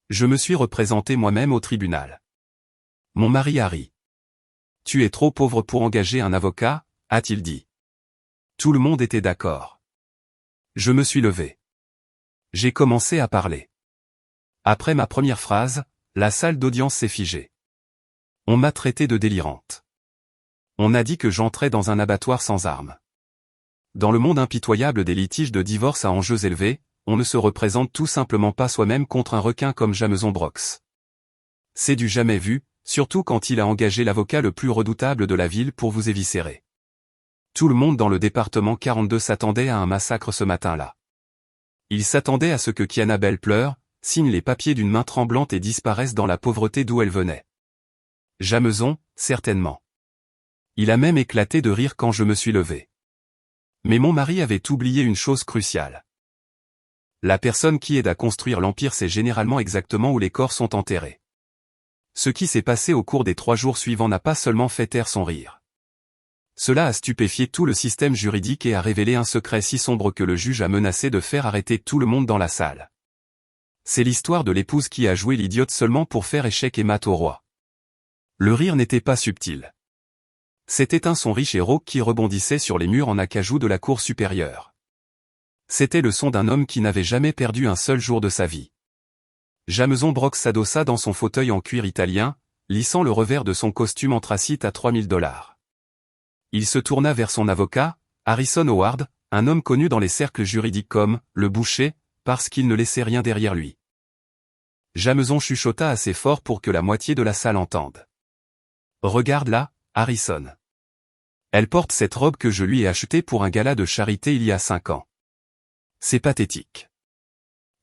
Je me suis représenté moi-même au tribunal. Mon mari a ri. Tu es trop pauvre pour engager un avocat, a-t-il dit. Tout le monde était d'accord. Je me suis levé. J'ai commencé à parler. Après ma première phrase, la salle d'audience s'est figée. On m'a traité de délirante. On a dit que j'entrais dans un abattoir sans armes. Dans le monde impitoyable des litiges de divorce à enjeux élevés, on ne se représente tout simplement pas soi-même contre un requin comme Jameson Brox. C'est du jamais vu, surtout quand il a engagé l'avocat le plus redoutable de la ville pour vous éviscérer. Tout le monde dans le département 42 s'attendait à un massacre ce matin-là. Il s'attendait à ce que Kiana Bell pleure, signe les papiers d'une main tremblante et disparaisse dans la pauvreté d'où elle venait. Jameson, certainement. Il a même éclaté de rire quand je me suis levé. Mais mon mari avait oublié une chose cruciale. La personne qui aide à construire l'empire sait généralement exactement où les corps sont enterrés. Ce qui s'est passé au cours des 3 jours suivants n'a pas seulement fait taire son rire. Cela a stupéfié tout le système juridique et a révélé un secret si sombre que le juge a menacé de faire arrêter tout le monde dans la salle. C'est l'histoire de l'épouse qui a joué l'idiote seulement pour faire échec et mat au roi. Le rire n'était pas subtil. C'était un son riche et rauque qui rebondissait sur les murs en acajou de la cour supérieure. C'était le son d'un homme qui n'avait jamais perdu un seul jour de sa vie. Jameson Brox s'adossa dans son fauteuil en cuir italien, lissant le revers de son costume anthracite à $3000. Il se tourna vers son avocat, Harrison Howard, un homme connu dans les cercles juridiques comme « le boucher », parce qu'il ne laissait rien derrière lui. Jameson chuchota assez fort pour que la moitié de la salle entende. « Regarde-la, Harrison. Elle porte cette robe que je lui ai achetée pour un gala de charité il y a 5 ans. C'est pathétique.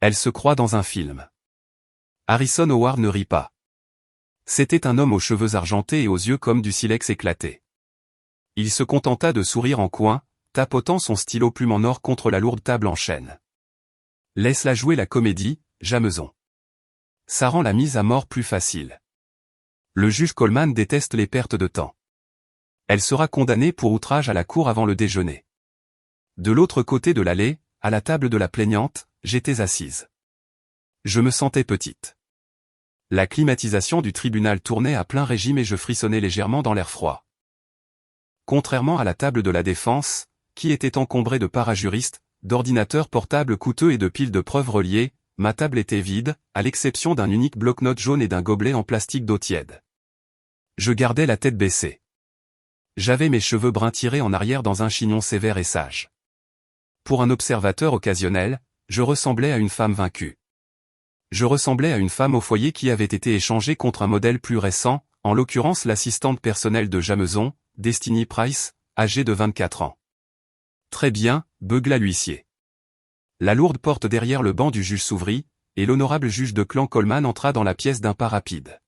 Elle se croit dans un film. » Harrison Howard ne rit pas. C'était un homme aux cheveux argentés et aux yeux comme du silex éclaté. Il se contenta de sourire en coin, tapotant son stylo plume en or contre la lourde table en chêne. « Laisse-la jouer la comédie, Jameson. Ça rend la mise à mort plus facile. Le juge Coleman déteste les pertes de temps. Elle sera condamnée pour outrage à la cour avant le déjeuner. » De l'autre côté de l'allée, à la table de la plaignante, j'étais assise. Je me sentais petite. La climatisation du tribunal tournait à plein régime et je frissonnais légèrement dans l'air froid. Contrairement à la table de la défense, qui était encombrée de parajuristes, d'ordinateurs portables coûteux et de piles de preuves reliées, ma table était vide, à l'exception d'un unique bloc-notes jaune et d'un gobelet en plastique d'eau tiède. Je gardais la tête baissée. J'avais mes cheveux bruns tirés en arrière dans un chignon sévère et sage. Pour un observateur occasionnel, je ressemblais à une femme vaincue. Je ressemblais à une femme au foyer qui avait été échangée contre un modèle plus récent, en l'occurrence l'assistante personnelle de Jameson, Destiny Price, âgée de 24 ans. Très bien, beugla l'huissier. La lourde porte derrière le banc du juge s'ouvrit, et l'honorable juge de clan Coleman entra dans la pièce d'un pas rapide.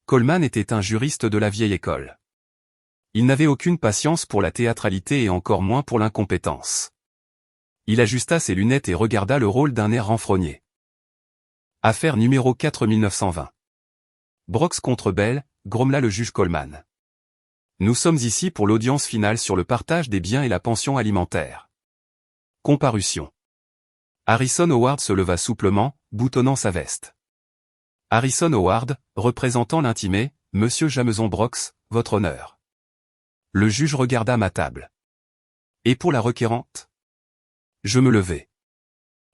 Coleman était un juriste de la vieille école. Il n'avait aucune patience pour la théâtralité et encore moins pour l'incompétence. Il ajusta ses lunettes et regarda le rôle d'un air renfrogné. Affaire numéro 4920. Brox contre Bell, grommela le juge Coleman. Nous sommes ici pour l'audience finale sur le partage des biens et la pension alimentaire. Comparution. Harrison Howard se leva souplement, boutonnant sa veste. Harrison Howard, représentant l'intimé, Monsieur Jameson Brox, votre honneur. Le juge regarda ma table. Et pour la requérante? Je me levai.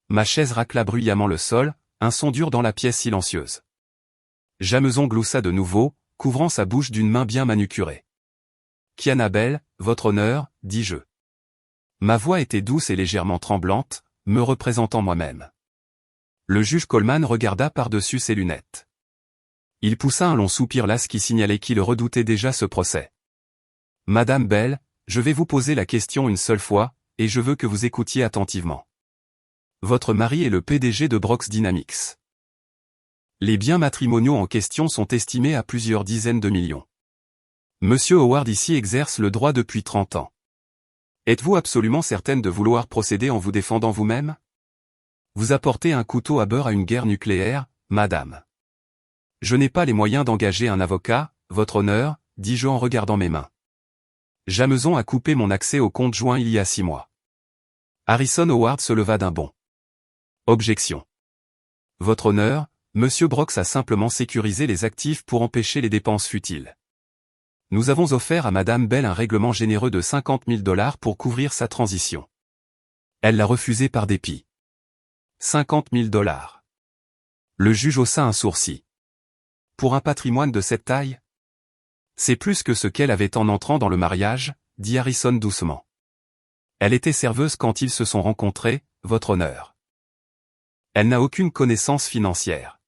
Ma chaise racla bruyamment le sol, un son dur dans la pièce silencieuse. Jameson gloussa de nouveau, couvrant sa bouche d'une main bien manucurée. Kiana Bell, votre honneur, dis-je. Ma voix était douce et légèrement tremblante, me représentant moi-même. Le juge Coleman regarda par-dessus ses lunettes. Il poussa un long soupir las qui signalait qu'il redoutait déjà ce procès. Madame Bell, je vais vous poser la question une seule fois, et je veux que vous écoutiez attentivement. Votre mari est le PDG de Brox Dynamics. Les biens matrimoniaux en question sont estimés à plusieurs dizaines de millions. Monsieur Howard ici exerce le droit depuis 30 ans. Êtes-vous absolument certaine de vouloir procéder en vous défendant vous-même? Vous apportez un couteau à beurre à une guerre nucléaire, madame. Je n'ai pas les moyens d'engager un avocat, votre honneur, dis-je en regardant mes mains. Jameson a coupé mon accès au compte joint il y a 6 mois. Harrison Howard se leva d'un bond. Objection. Votre honneur, Monsieur Brox a simplement sécurisé les actifs pour empêcher les dépenses futiles. Nous avons offert à Madame Bell un règlement généreux de $50 000 pour couvrir sa transition. Elle l'a refusé par dépit. $50 000. Le juge haussa un sourcil. Pour un patrimoine de cette taille? C'est plus que ce qu'elle avait en entrant dans le mariage, dit Harrison doucement. Elle était serveuse quand ils se sont rencontrés, votre honneur. Elle n'a aucune connaissance financière.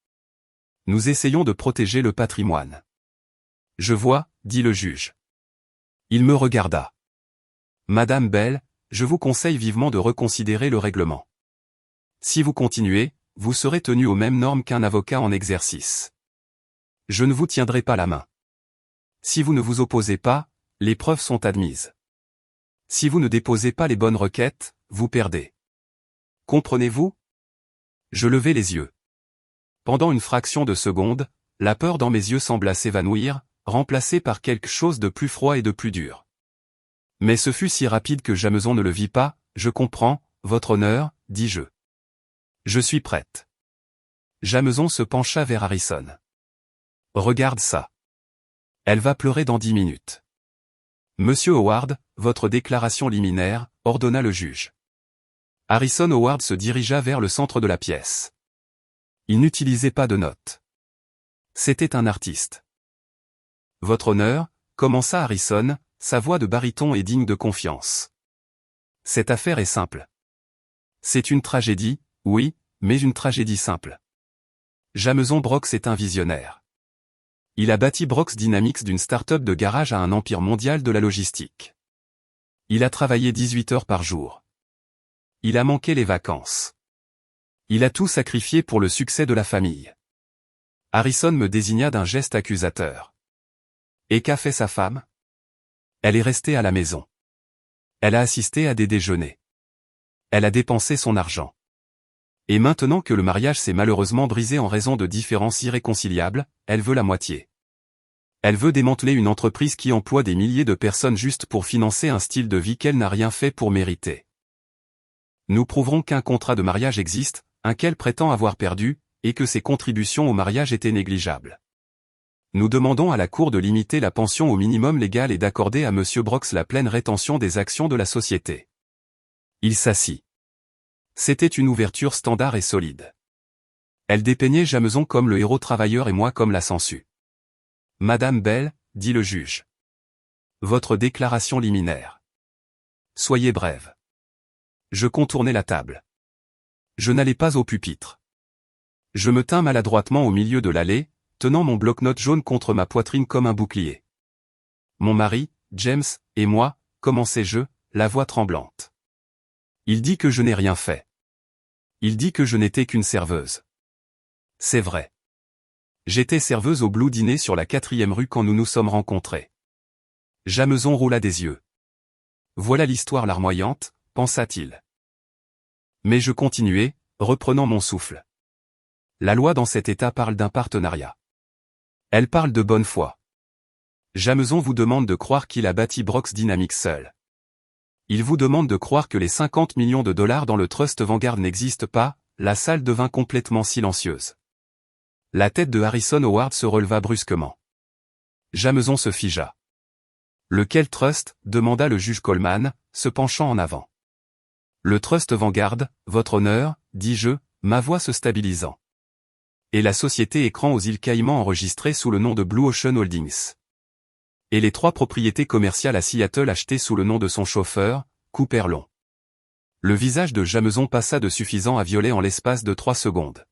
Nous essayons de protéger le patrimoine. Je vois, dit le juge. Il me regarda. Madame Bell, je vous conseille vivement de reconsidérer le règlement. Si vous continuez, vous serez tenu aux mêmes normes qu'un avocat en exercice. Je ne vous tiendrai pas la main. Si vous ne vous opposez pas, les preuves sont admises. Si vous ne déposez pas les bonnes requêtes, vous perdez. Comprenez-vous? Je levai les yeux. Pendant une fraction de seconde, la peur dans mes yeux sembla s'évanouir, remplacée par quelque chose de plus froid et de plus dur. Mais ce fut si rapide que Jameson ne le vit pas. Je comprends, votre honneur, dis-je. Je suis prête. Jameson se pencha vers Harrison. Regarde ça. Elle va pleurer dans 10 minutes. Monsieur Howard, votre déclaration liminaire, ordonna le juge. Harrison Howard se dirigea vers le centre de la pièce. Il n'utilisait pas de notes. C'était un artiste. Votre honneur, commença Harrison, sa voix de baryton est digne de confiance. Cette affaire est simple. C'est une tragédie, oui, mais une tragédie simple. Jameson Brox est un visionnaire. Il a bâti Brox Dynamics d'une start-up de garage à un empire mondial de la logistique. Il a travaillé 18 heures par jour. Il a manqué les vacances. Il a tout sacrifié pour le succès de la famille. Harrison me désigna d'un geste accusateur. Et qu'a fait sa femme? Elle est restée à la maison. Elle a assisté à des déjeuners. Elle a dépensé son argent. Et maintenant que le mariage s'est malheureusement brisé en raison de différences irréconciliables, elle veut la moitié. Elle veut démanteler une entreprise qui emploie des milliers de personnes juste pour financer un style de vie qu'elle n'a rien fait pour mériter. Nous prouverons qu'un contrat de mariage existe, un qu'elle prétend avoir perdu, et que ses contributions au mariage étaient négligeables. Nous demandons à la Cour de limiter la pension au minimum légal et d'accorder à Monsieur Brox la pleine rétention des actions de la société. Il s'assit. C'était une ouverture standard et solide. Elle dépeignait Jameson comme le héros travailleur et moi comme la sangsue. Madame Bell, dit le juge. Votre déclaration liminaire. Soyez brève. Je contournai la table. Je n'allai pas au pupitre. Je me tins maladroitement au milieu de l'allée, tenant mon bloc-notes jaune contre ma poitrine comme un bouclier. Mon mari, James, et moi, commençai-je, la voix tremblante. Il dit que je n'ai rien fait. Il dit que je n'étais qu'une serveuse. C'est vrai. J'étais serveuse au Blue Dîner sur la 4e rue quand nous nous sommes rencontrés. Jameson roula des yeux. Voilà l'histoire larmoyante, pensa-t-il. Mais je continuai, reprenant mon souffle. La loi dans cet État parle d'un partenariat. Elle parle de bonne foi. Jameson vous demande de croire qu'il a bâti Brox Dynamics seul. Il vous demande de croire que les 50 millions de dollars dans le Trust Vanguard n'existent pas. La salle devint complètement silencieuse. La tête de Harrison Howard se releva brusquement. Jameson se figea. Lequel trust? Demanda le juge Coleman, se penchant en avant. Le Trust Vanguard, votre honneur, dis-je, ma voix se stabilisant. Et la société écran aux îles Caïmans enregistrée sous le nom de Blue Ocean Holdings. Et les 3 propriétés commerciales à Seattle achetées sous le nom de son chauffeur, Cooper Long. Le visage de Jameson passa de suffisant à violet en l'espace de 3 secondes.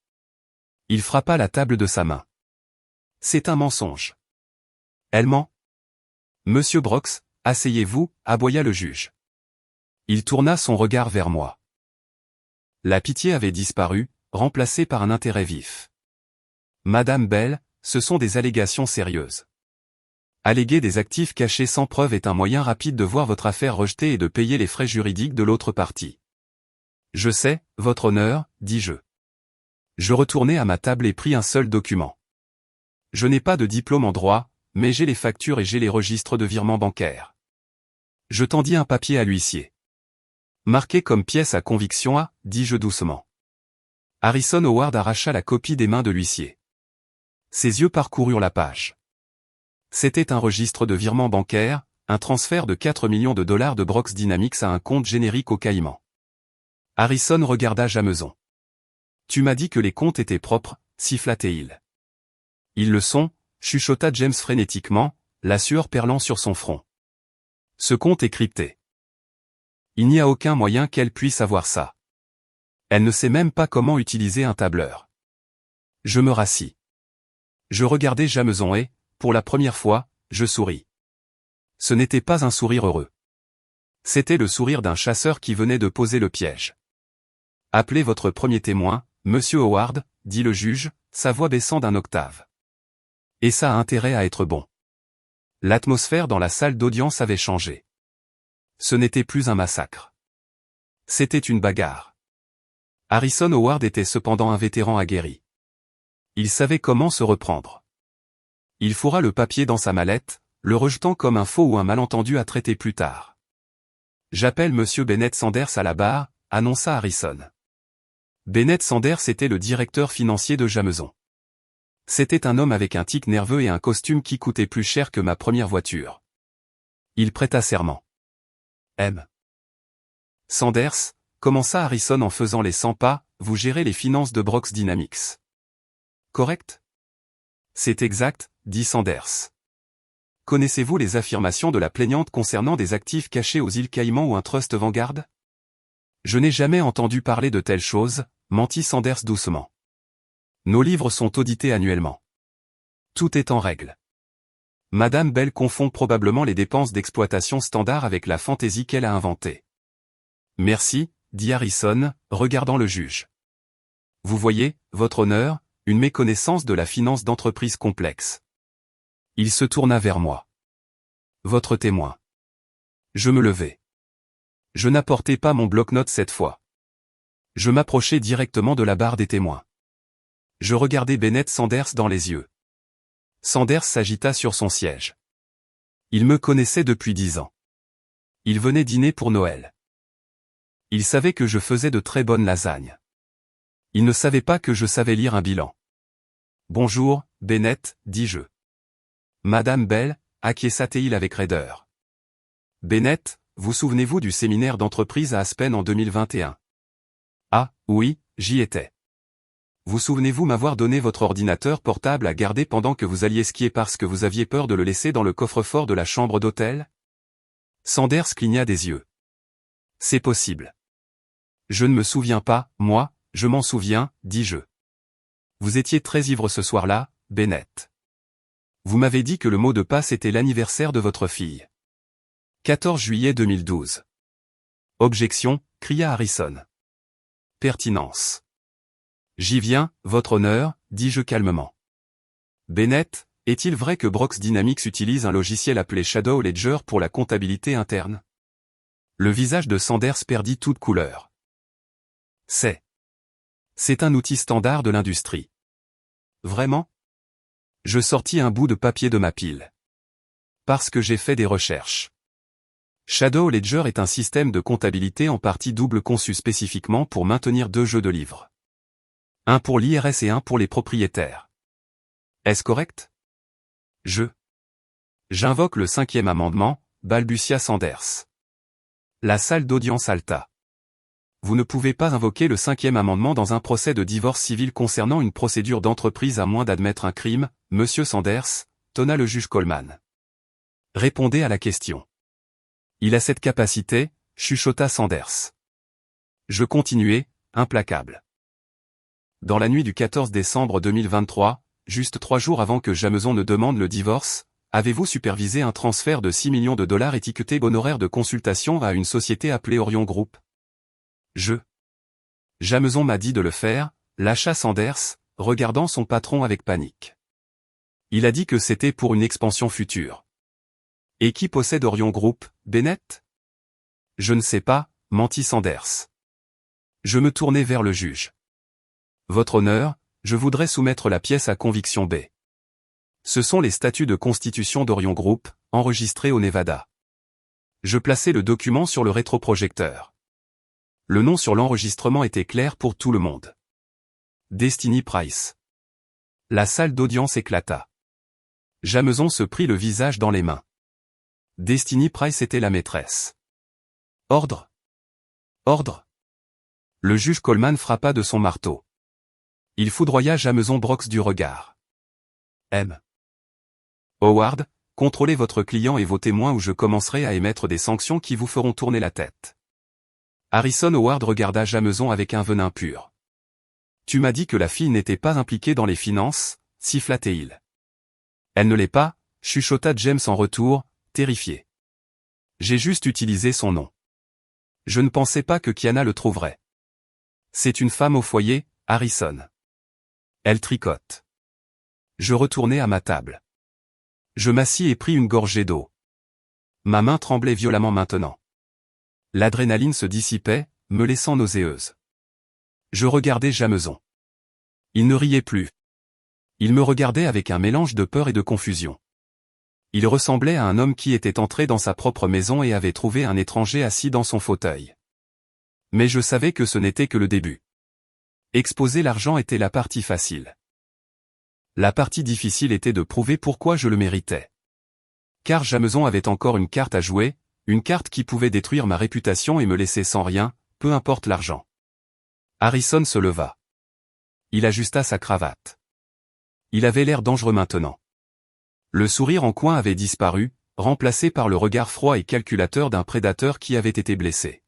Il frappa la table de sa main. C'est un mensonge. Elle ment. Monsieur Brox, asseyez-vous, aboya le juge. Il tourna son regard vers moi. La pitié avait disparu, remplacée par un intérêt vif. Madame Bell, ce sont des allégations sérieuses. Alléguer des actifs cachés sans preuve est un moyen rapide de voir votre affaire rejetée et de payer les frais juridiques de l'autre partie. Je sais, votre honneur, dis-je. Je retournai à ma table et pris un seul document. Je n'ai pas de diplôme en droit, mais j'ai les factures et j'ai les registres de virements bancaires. Je tendis un papier à l'huissier. Marqué comme pièce à conviction A, dis-je doucement. Harrison Howard arracha la copie des mains de l'huissier. Ses yeux parcoururent la page. C'était un registre de virement bancaire, un transfert de 4 millions de dollars de Brox Dynamics à un compte générique aux Caïmans. Harrison regarda Jameson. Tu m'as dit que les comptes étaient propres, siffla-t-il. Ils le sont, chuchota James frénétiquement, la sueur perlant sur son front. Ce compte est crypté. Il n'y a aucun moyen qu'elle puisse avoir ça. Elle ne sait même pas comment utiliser un tableur. Je me rassis. Je regardai Jameson et, pour la première fois, je souris. Ce n'était pas un sourire heureux. C'était le sourire d'un chasseur qui venait de poser le piège. Appelez votre premier témoin, Monsieur Howard, dit le juge, sa voix baissant d'un octave. Et ça a intérêt à être bon. L'atmosphère dans la salle d'audience avait changé. Ce n'était plus un massacre. C'était une bagarre. Harrison Howard était cependant un vétéran aguerri. Il savait comment se reprendre. Il fourra le papier dans sa mallette, le rejetant comme un faux ou un malentendu à traiter plus tard. J'appelle Monsieur Bennett Sanders à la barre, annonça Harrison. Bennett Sanders était le directeur financier de Jameson. C'était un homme avec un tic nerveux et un costume qui coûtait plus cher que ma première voiture. Il prêta serment. M. Sanders, commença Harrison en faisant les 100 pas, vous gérez les finances de Brox Dynamics. Correct? C'est exact, dit Sanders. Connaissez-vous les affirmations de la plaignante concernant des actifs cachés aux îles Caïmans ou un trust Vanguard? Je n'ai jamais entendu parler de telle chose, mentit Sanders doucement. Nos livres sont audités annuellement. Tout est en règle. Madame Bell confond probablement les dépenses d'exploitation standard avec la fantaisie qu'elle a inventée. Merci, dit Harrison, regardant le juge. Vous voyez, votre honneur, une méconnaissance de la finance d'entreprise complexe. Il se tourna vers moi. Votre témoin. Je me levai. Je n'apportais pas mon bloc-notes cette fois. Je m'approchai directement de la barre des témoins. Je regardai Bennett Sanders dans les yeux. Sanders s'agita sur son siège. Il me connaissait depuis 10 ans. Il venait dîner pour Noël. Il savait que je faisais de très bonnes lasagnes. Il ne savait pas que je savais lire un bilan. Bonjour, Bennett, dis-je. Madame Bell, acquiesça-t-il avec raideur. Bennett, vous souvenez-vous du séminaire d'entreprise à Aspen en 2021? Ah, oui, j'y étais. Vous souvenez-vous m'avoir donné votre ordinateur portable à garder pendant que vous alliez skier parce que vous aviez peur de le laisser dans le coffre-fort de la chambre d'hôtel? Sanders cligna des yeux. C'est possible. Je ne me souviens pas, moi, je m'en souviens, dis-je. Vous étiez très ivre ce soir-là, Bennett. Vous m'avez dit que le mot de passe était l'anniversaire de votre fille. 14 juillet 2012. Objection, cria Harrison. Pertinence. J'y viens, votre honneur, dis-je calmement. Bennett, est-il vrai que Brox Dynamics utilise un logiciel appelé Shadow Ledger pour la comptabilité interne? Le visage de Sanders perdit toute couleur. C'est un outil standard de l'industrie. Vraiment? Je sortis un bout de papier de ma pile. Parce que j'ai fait des recherches. Shadow Ledger est un système de comptabilité en partie double conçu spécifiquement pour maintenir 2 jeux de livres. Un pour l'IRS et un pour les propriétaires. Est-ce correct? J'invoque le 5e amendement, balbutia Sanders. La salle d'audience halta. Vous ne pouvez pas invoquer le 5e amendement dans un procès de divorce civil concernant une procédure d'entreprise à moins d'admettre un crime, Monsieur Sanders, tonna le juge Coleman. Répondez à la question. Il a cette capacité, chuchota Sanders. Je continuai, implacable. Dans la nuit du 14 décembre 2023, juste 3 jours avant que Jameson ne demande le divorce, avez-vous supervisé un transfert de 6 millions de dollars étiqueté honoraire de consultation à une société appelée Orion Group? Jameson m'a dit de le faire, lâcha Sanders, regardant son patron avec panique. Il a dit que c'était pour une expansion future. Et qui possède Orion Group, Bennett? Je ne sais pas, mentit Sanders. Je me tournai vers le juge. Votre honneur, je voudrais soumettre la pièce à conviction B. Ce sont les statuts de constitution d'Orion Group, enregistrés au Nevada. Je plaçai le document sur le rétroprojecteur. Le nom sur l'enregistrement était clair pour tout le monde. Destiny Price. La salle d'audience éclata. Jameson se prit le visage dans les mains. Destiny Price était la maîtresse. Ordre. Ordre. Le juge Coleman frappa de son marteau. Il foudroya Jameson Brox du regard. M. Howard, contrôlez votre client et vos témoins ou je commencerai à émettre des sanctions qui vous feront tourner la tête. Harrison Howard regarda Jameson avec un venin pur. Tu m'as dit que la fille n'était pas impliquée dans les finances, siffla-t-il. Elle ne l'est pas, chuchota James en retour, terrifié. J'ai juste utilisé son nom. Je ne pensais pas que Kiana le trouverait. C'est une femme au foyer, Harrison. Elle tricote. Je retournai à ma table. Je m'assis et pris une gorgée d'eau. Ma main tremblait violemment maintenant. L'adrénaline se dissipait, me laissant nauséeuse. Je regardais Jameson. Il ne riait plus. Il me regardait avec un mélange de peur et de confusion. Il ressemblait à un homme qui était entré dans sa propre maison et avait trouvé un étranger assis dans son fauteuil. Mais je savais que ce n'était que le début. Exposer l'argent était la partie facile. La partie difficile était de prouver pourquoi je le méritais. Car Jameson avait encore une carte à jouer, une carte qui pouvait détruire ma réputation et me laisser sans rien, peu importe l'argent. Harrison se leva. Il ajusta sa cravate. Il avait l'air dangereux maintenant. Le sourire en coin avait disparu, remplacé par le regard froid et calculateur d'un prédateur qui avait été blessé.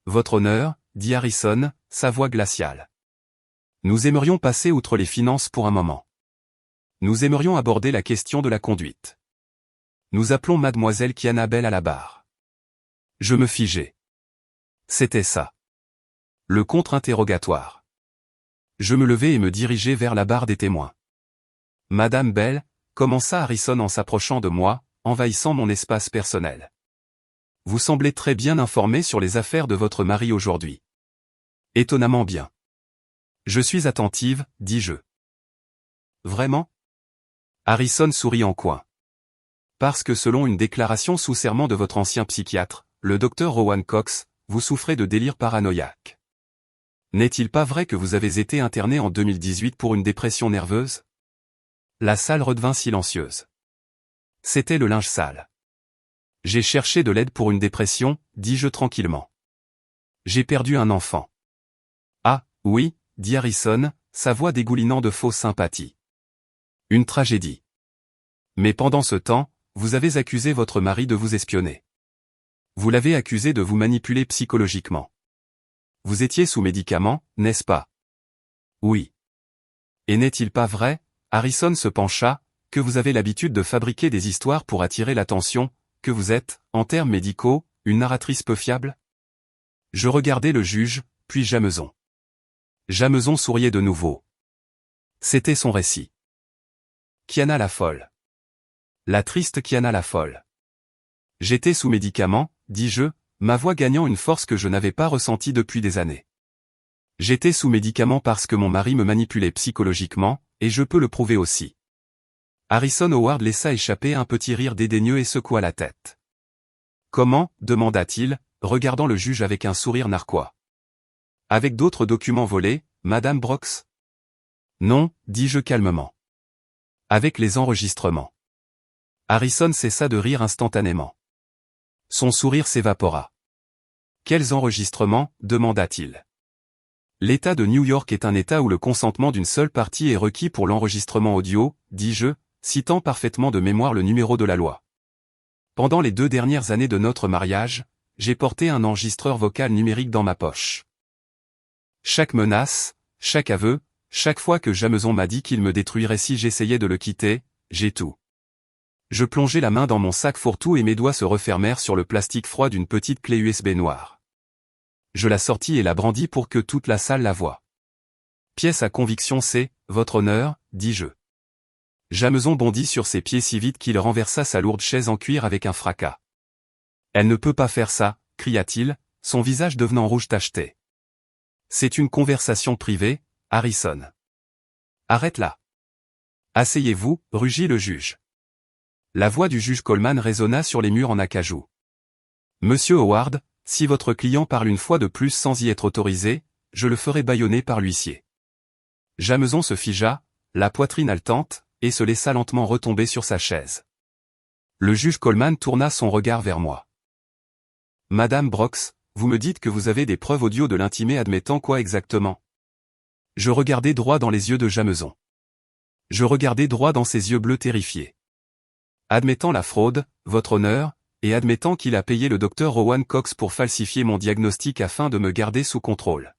Votre honneur, dit Harrison, sa voix glaciale. Nous aimerions passer outre les finances pour un moment. Nous aimerions aborder la question de la conduite. Nous appelons mademoiselle Kiana Bell à la barre. Je me figeai. C'était ça. Le contre-interrogatoire. Je me levai et me dirigeai vers la barre des témoins. Madame Bell, commença Harrison en s'approchant de moi, envahissant mon espace personnel. Vous semblez très bien informé sur les affaires de votre mari aujourd'hui. Étonnamment bien. Je suis attentive, dis-je. Vraiment? Harrison sourit en coin. Parce que selon une déclaration sous serment de votre ancien psychiatre, le docteur Rowan Cox, vous souffrez de délire paranoïaque. N'est-il pas vrai que vous avez été interné en 2018 pour une dépression nerveuse? La salle redevint silencieuse. C'était le linge sale. J'ai cherché de l'aide pour une dépression, dis-je tranquillement. J'ai perdu un enfant. Ah, oui, dit Harrison, sa voix dégoulinant de fausse sympathie. Une tragédie. Mais pendant ce temps, vous avez accusé votre mari de vous espionner. Vous l'avez accusé de vous manipuler psychologiquement. Vous étiez sous médicaments, n'est-ce pas? Oui. Et n'est-il pas vrai, Harrison se pencha, que vous avez l'habitude de fabriquer des histoires pour attirer l'attention, que vous êtes, en termes médicaux, une narratrice peu fiable? Je regardai le juge, puis Jameson. Jameson souriait de nouveau. C'était son récit. Kiana la folle. La triste Kiana la folle. J'étais sous médicaments, dis-je, ma voix gagnant une force que je n'avais pas ressentie depuis des années. J'étais sous médicaments parce que mon mari me manipulait psychologiquement, et je peux le prouver aussi. Harrison Howard laissa échapper un petit rire dédaigneux et secoua la tête. Comment, demanda-t-il, regardant le juge avec un sourire narquois. Avec d'autres documents volés, Madame Brox? Non, dis-je calmement. Avec les enregistrements. Harrison cessa de rire instantanément. Son sourire s'évapora. Quels enregistrements, demanda-t-il. L'État de New York est un État où le consentement d'une seule partie est requis pour l'enregistrement audio, dis-je, citant parfaitement de mémoire le numéro de la loi. Pendant les 2 dernières années de notre mariage, j'ai porté un enregistreur vocal numérique dans ma poche. Chaque menace, chaque aveu, chaque fois que Jameson m'a dit qu'il me détruirait si j'essayais de le quitter, j'ai tout. Je plongeai la main dans mon sac fourre-tout et mes doigts se refermèrent sur le plastique froid d'une petite clé USB noire. Je la sortis et la brandis pour que toute la salle la voie. Pièce à conviction c'est, votre honneur, dis-je. Jameson bondit sur ses pieds si vite qu'il renversa sa lourde chaise en cuir avec un fracas. Elle ne peut pas faire ça, cria-t-il, son visage devenant rouge tacheté. C'est une conversation privée, Harrison. Arrête-la. Asseyez-vous, rugit le juge. La voix du juge Coleman résonna sur les murs en acajou. Monsieur Howard, si votre client parle une fois de plus sans y être autorisé, je le ferai bâillonner par l'huissier. Jameson se figea, la poitrine haletante, et se laissa lentement retomber sur sa chaise. Le juge Coleman tourna son regard vers moi. Madame Brox, vous me dites que vous avez des preuves audio de l'intimé admettant quoi exactement? Je regardai droit dans les yeux de Jameson. Je regardai droit dans ses yeux bleus terrifiés. Admettant la fraude, votre honneur, et admettant qu'il a payé le docteur Rowan Cox pour falsifier mon diagnostic afin de me garder sous contrôle.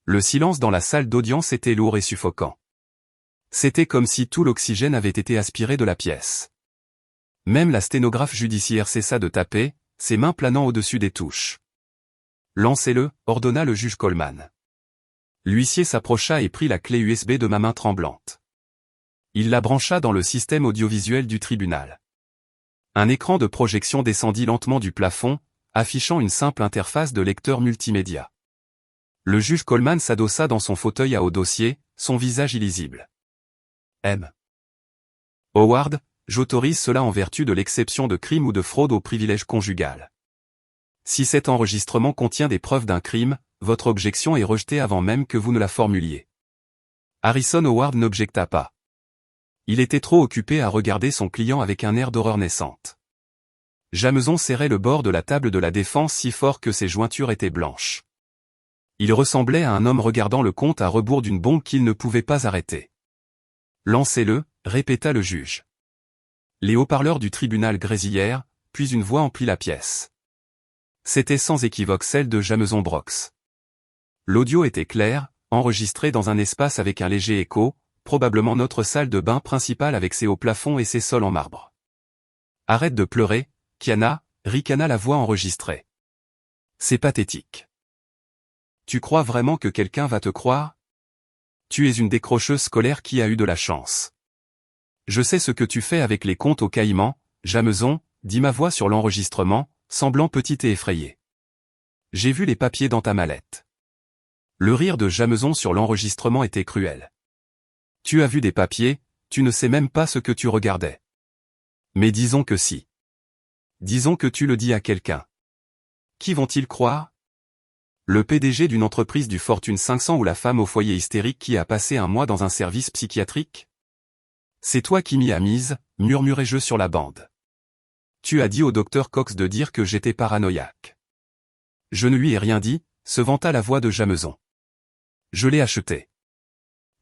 Le silence dans la salle d'audience était lourd et suffocant. C'était comme si tout l'oxygène avait été aspiré de la pièce. Même la sténographe judiciaire cessa de taper, ses mains planant au-dessus des touches. Lancez-le, ordonna le juge Coleman. L'huissier s'approcha et prit la clé USB de ma main tremblante. Il la brancha dans le système audiovisuel du tribunal. Un écran de projection descendit lentement du plafond, affichant une simple interface de lecteur multimédia. Le juge Coleman s'adossa dans son fauteuil à haut dossier, son visage illisible. M. Howard, j'autorise cela en vertu de l'exception de crime ou de fraude au privilège conjugal. Si cet enregistrement contient des preuves d'un crime, votre objection est rejetée avant même que vous ne la formuliez. Harrison Howard n'objecta pas. Il était trop occupé à regarder son client avec un air d'horreur naissante. Jameson serrait le bord de la table de la défense si fort que ses jointures étaient blanches. Il ressemblait à un homme regardant le compte à rebours d'une bombe qu'il ne pouvait pas arrêter. Lancez-le, répéta le juge. Les haut-parleurs du tribunal grésillèrent, puis une voix emplit la pièce. C'était sans équivoque celle de Jameson Brox. L'audio était clair, enregistré dans un espace avec un léger écho, probablement notre salle de bain principale avec ses hauts plafonds et ses sols en marbre. Arrête de pleurer, Kiana, ricana la voix enregistrée. C'est pathétique. Tu crois vraiment que quelqu'un va te croire? Tu es une décrocheuse scolaire qui a eu de la chance. Je sais ce que tu fais avec les comptes aux Caïmans, Jameson, dit ma voix sur l'enregistrement, semblant petite et effrayée. J'ai vu les papiers dans ta mallette. Le rire de Jameson sur l'enregistrement était cruel. Tu as vu des papiers, tu ne sais même pas ce que tu regardais. Mais disons que si. Disons que tu le dis à quelqu'un. Qui vont-ils croire? Le PDG d'une entreprise du Fortune 500 ou la femme au foyer hystérique qui a passé un mois dans un service psychiatrique? C'est toi qui m'y as mise, murmurai-je sur la bande. Tu as dit au docteur Cox de dire que j'étais paranoïaque. Je ne lui ai rien dit, se vanta la voix de Jameson. Je l'ai acheté.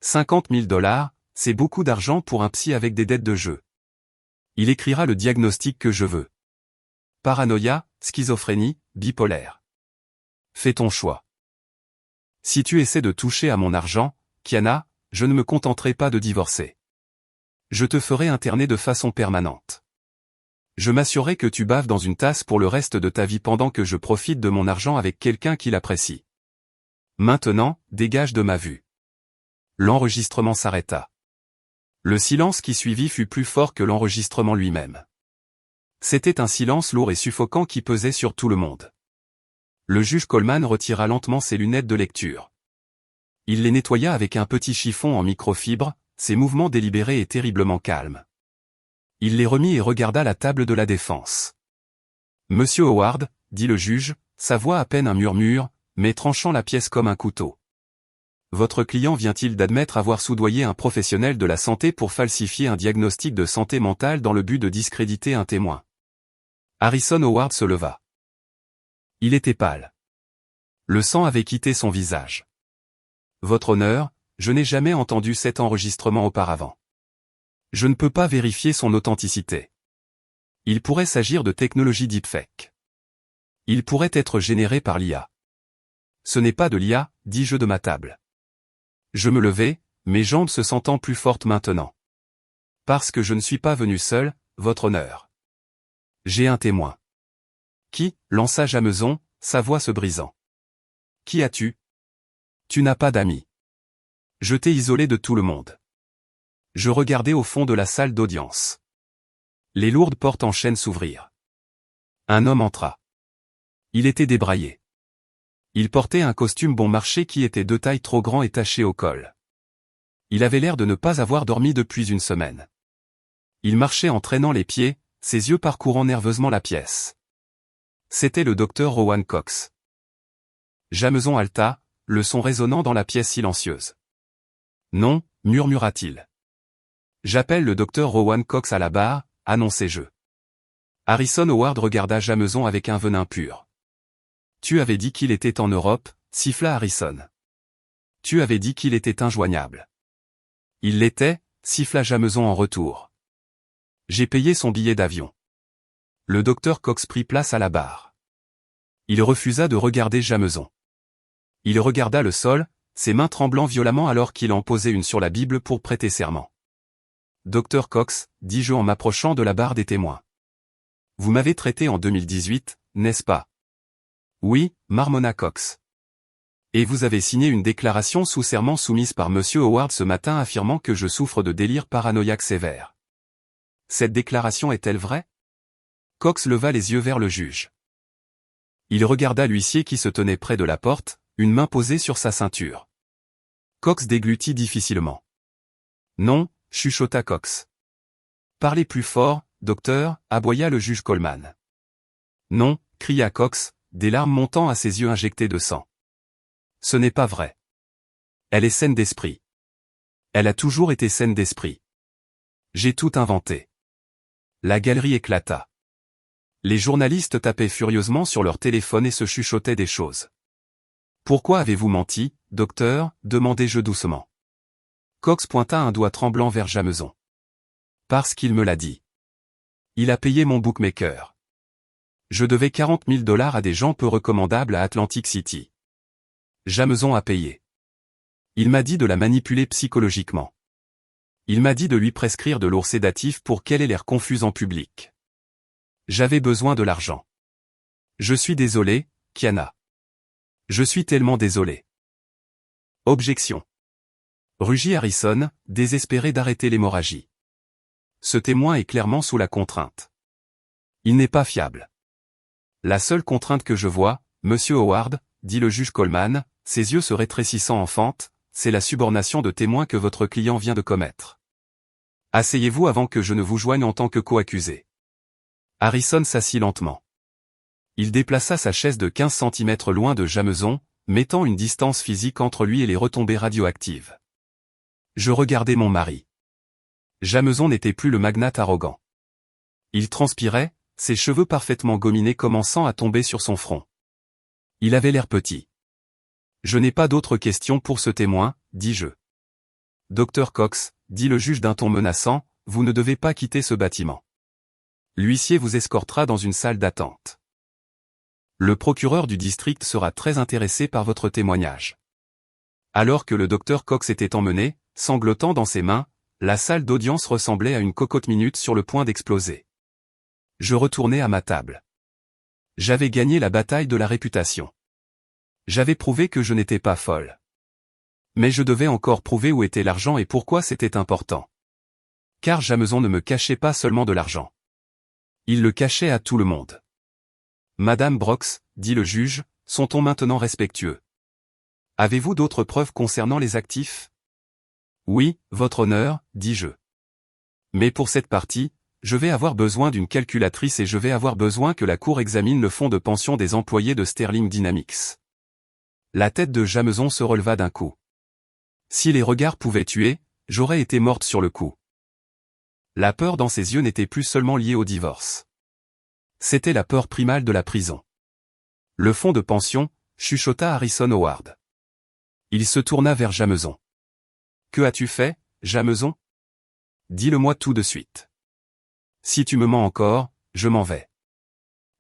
50 000 $, c'est beaucoup d'argent pour un psy avec des dettes de jeu. Il écrira le diagnostic que je veux. Paranoïa, schizophrénie, bipolaire. Fais ton choix. Si tu essaies de toucher à mon argent, Kiana, je ne me contenterai pas de divorcer. Je te ferai interner de façon permanente. Je m'assurerai que tu baves dans une tasse pour le reste de ta vie pendant que je profite de mon argent avec quelqu'un qui l'apprécie. Maintenant, dégage de ma vue. L'enregistrement s'arrêta. Le silence qui suivit fut plus fort que l'enregistrement lui-même. C'était un silence lourd et suffocant qui pesait sur tout le monde. Le juge Coleman retira lentement ses lunettes de lecture. Il les nettoya avec un petit chiffon en microfibre, ses mouvements délibérés et terriblement calmes. Il les remit et regarda la table de la défense. Monsieur Howard, dit le juge, sa voix à peine un murmure, mais tranchant la pièce comme un couteau. Votre client vient-il d'admettre avoir soudoyé un professionnel de la santé pour falsifier un diagnostic de santé mentale dans le but de discréditer un témoin? Harrison Howard se leva. Il était pâle. Le sang avait quitté son visage. Votre honneur, je n'ai jamais entendu cet enregistrement auparavant. Je ne peux pas vérifier son authenticité. Il pourrait s'agir de technologie deepfake. Il pourrait être généré par l'IA. Ce n'est pas de l'IA, dis-je de ma table. Je me levai, mes jambes se sentant plus fortes maintenant. Parce que je ne suis pas venu seul, votre honneur. J'ai un témoin. Qui, lança Jameson, sa voix se brisant. Qui as-tu? Tu n'as pas d'amis. Je t'ai isolé de tout le monde. Je regardai au fond de la salle d'audience. Les lourdes portes en chêne s'ouvrirent. Un homme entra. Il était débraillé. Il portait un costume bon marché qui était de taille trop grand et taché au col. Il avait l'air de ne pas avoir dormi depuis une semaine. Il marchait en traînant les pieds, ses yeux parcourant nerveusement la pièce. C'était le docteur Rowan Cox. Jameson haleta, le son résonnant dans la pièce silencieuse. Non, murmura-t-il. J'appelle le docteur Rowan Cox à la barre, annonçai-je. Harrison Howard regarda Jameson avec un venin pur. Tu avais dit qu'il était en Europe, siffla Harrison. Tu avais dit qu'il était injoignable. Il l'était, siffla Jameson en retour. J'ai payé son billet d'avion. Le docteur Cox prit place à la barre. Il refusa de regarder Jameson. Il regarda le sol, ses mains tremblant violemment alors qu'il en posait une sur la Bible pour prêter serment. Docteur Cox, dis-je en m'approchant de la barre des témoins. Vous m'avez traité en 2018, n'est-ce pas? Oui, marmonna Cox. Et vous avez signé une déclaration sous serment soumise par Monsieur Howard ce matin affirmant que je souffre de délire paranoïaque sévère. Cette déclaration est-elle vraie? Cox leva les yeux vers le juge. Il regarda l'huissier qui se tenait près de la porte, une main posée sur sa ceinture. Cox déglutit difficilement. Non, chuchota Cox. Parlez plus fort, docteur, aboya le juge Coleman. Non, cria Cox, des larmes montant à ses yeux injectés de sang. Ce n'est pas vrai. Elle est saine d'esprit. Elle a toujours été saine d'esprit. J'ai tout inventé. La galerie éclata. Les journalistes tapaient furieusement sur leur téléphone et se chuchotaient des choses. Pourquoi avez-vous menti, docteur, demandai-je doucement. Cox pointa un doigt tremblant vers Jameson. Parce qu'il me l'a dit. Il a payé mon bookmaker. Je devais 40 000 $ à des gens peu recommandables à Atlantic City. Jameson a payé. Il m'a dit de la manipuler psychologiquement. Il m'a dit de lui prescrire de lourds sédatifs pour qu'elle ait l'air confuse en public. J'avais besoin de l'argent. Je suis désolé, Kiana. Je suis tellement désolé. Objection. Rugit Harrison, désespéré d'arrêter l'hémorragie. Ce témoin est clairement sous la contrainte. Il n'est pas fiable. La seule contrainte que je vois, Monsieur Howard, dit le juge Coleman, ses yeux se rétrécissant en fente, c'est la subornation de témoin que votre client vient de commettre. Asseyez-vous avant que je ne vous joigne en tant que co-accusé. Harrison s'assit lentement. Il déplaça sa chaise de 15 cm loin de Jameson, mettant une distance physique entre lui et les retombées radioactives. Je regardais mon mari. Jameson n'était plus le magnate arrogant. Il transpirait, ses cheveux parfaitement gominés commençant à tomber sur son front. Il avait l'air petit. Je n'ai pas d'autres questions pour ce témoin, dis-je. Docteur Cox, dit le juge d'un ton menaçant, vous ne devez pas quitter ce bâtiment. L'huissier vous escortera dans une salle d'attente. Le procureur du district sera très intéressé par votre témoignage. Alors que le docteur Cox était emmené, sanglotant dans ses mains, la salle d'audience ressemblait à une cocotte minute sur le point d'exploser. Je retournai à ma table. J'avais gagné la bataille de la réputation. J'avais prouvé que je n'étais pas folle. Mais je devais encore prouver où était l'argent et pourquoi c'était important. Car Jameson ne me cachait pas seulement de l'argent. Il le cachait à tout le monde. Madame Brox, dit le juge, son ton maintenant respectueux. Avez-vous d'autres preuves concernant les actifs? Oui, votre honneur, dis-je. Mais pour cette partie, je vais avoir besoin d'une calculatrice et je vais avoir besoin que la cour examine le fonds de pension des employés de Sterling Dynamics. La tête de Jameson se releva d'un coup. Si les regards pouvaient tuer, j'aurais été morte sur le coup. La peur dans ses yeux n'était plus seulement liée au divorce. C'était la peur primale de la prison. Le fonds de pension, chuchota Harrison Howard. Il se tourna vers Jameson. Que as-tu fait, Jameson? Dis-le-moi tout de suite. Si tu me mens encore, je m'en vais.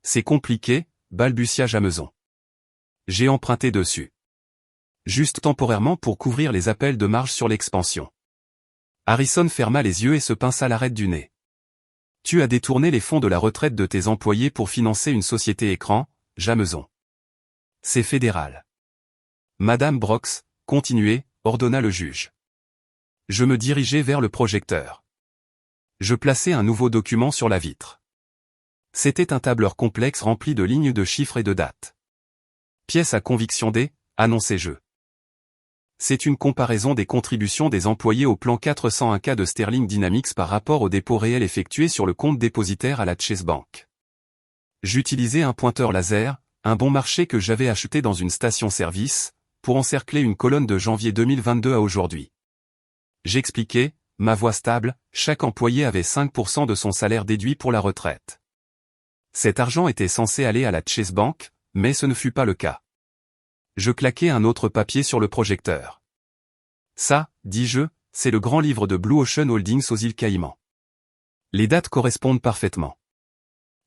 C'est compliqué, balbutia Jameson. J'ai emprunté dessus. Juste temporairement pour couvrir les appels de marge sur l'expansion. Harrison ferma les yeux et se pinça l'arête du nez. Tu as détourné les fonds de la retraite de tes employés pour financer une société écran, Jameson. C'est fédéral. Madame Brox, continuez, ordonna le juge. Je me dirigeai vers le projecteur. Je plaçai un nouveau document sur la vitre. C'était un tableur complexe rempli de lignes de chiffres et de dates. Pièce à conviction D, annonçai-je. C'est une comparaison des contributions des employés au plan 401K de Sterling Dynamics par rapport aux dépôts réels effectués sur le compte dépositaire à la Chase Bank. J'utilisais un pointeur laser, un bon marché que j'avais acheté dans une station-service, pour encercler une colonne de janvier 2022 à aujourd'hui. J'expliquai, ma voix stable, chaque employé avait 5% de son salaire déduit pour la retraite. Cet argent était censé aller à la Chase Bank, mais ce ne fut pas le cas. Je claquai un autre papier sur le projecteur. Ça, dis-je, c'est le grand livre de Blue Ocean Holdings aux îles Caïmans. Les dates correspondent parfaitement.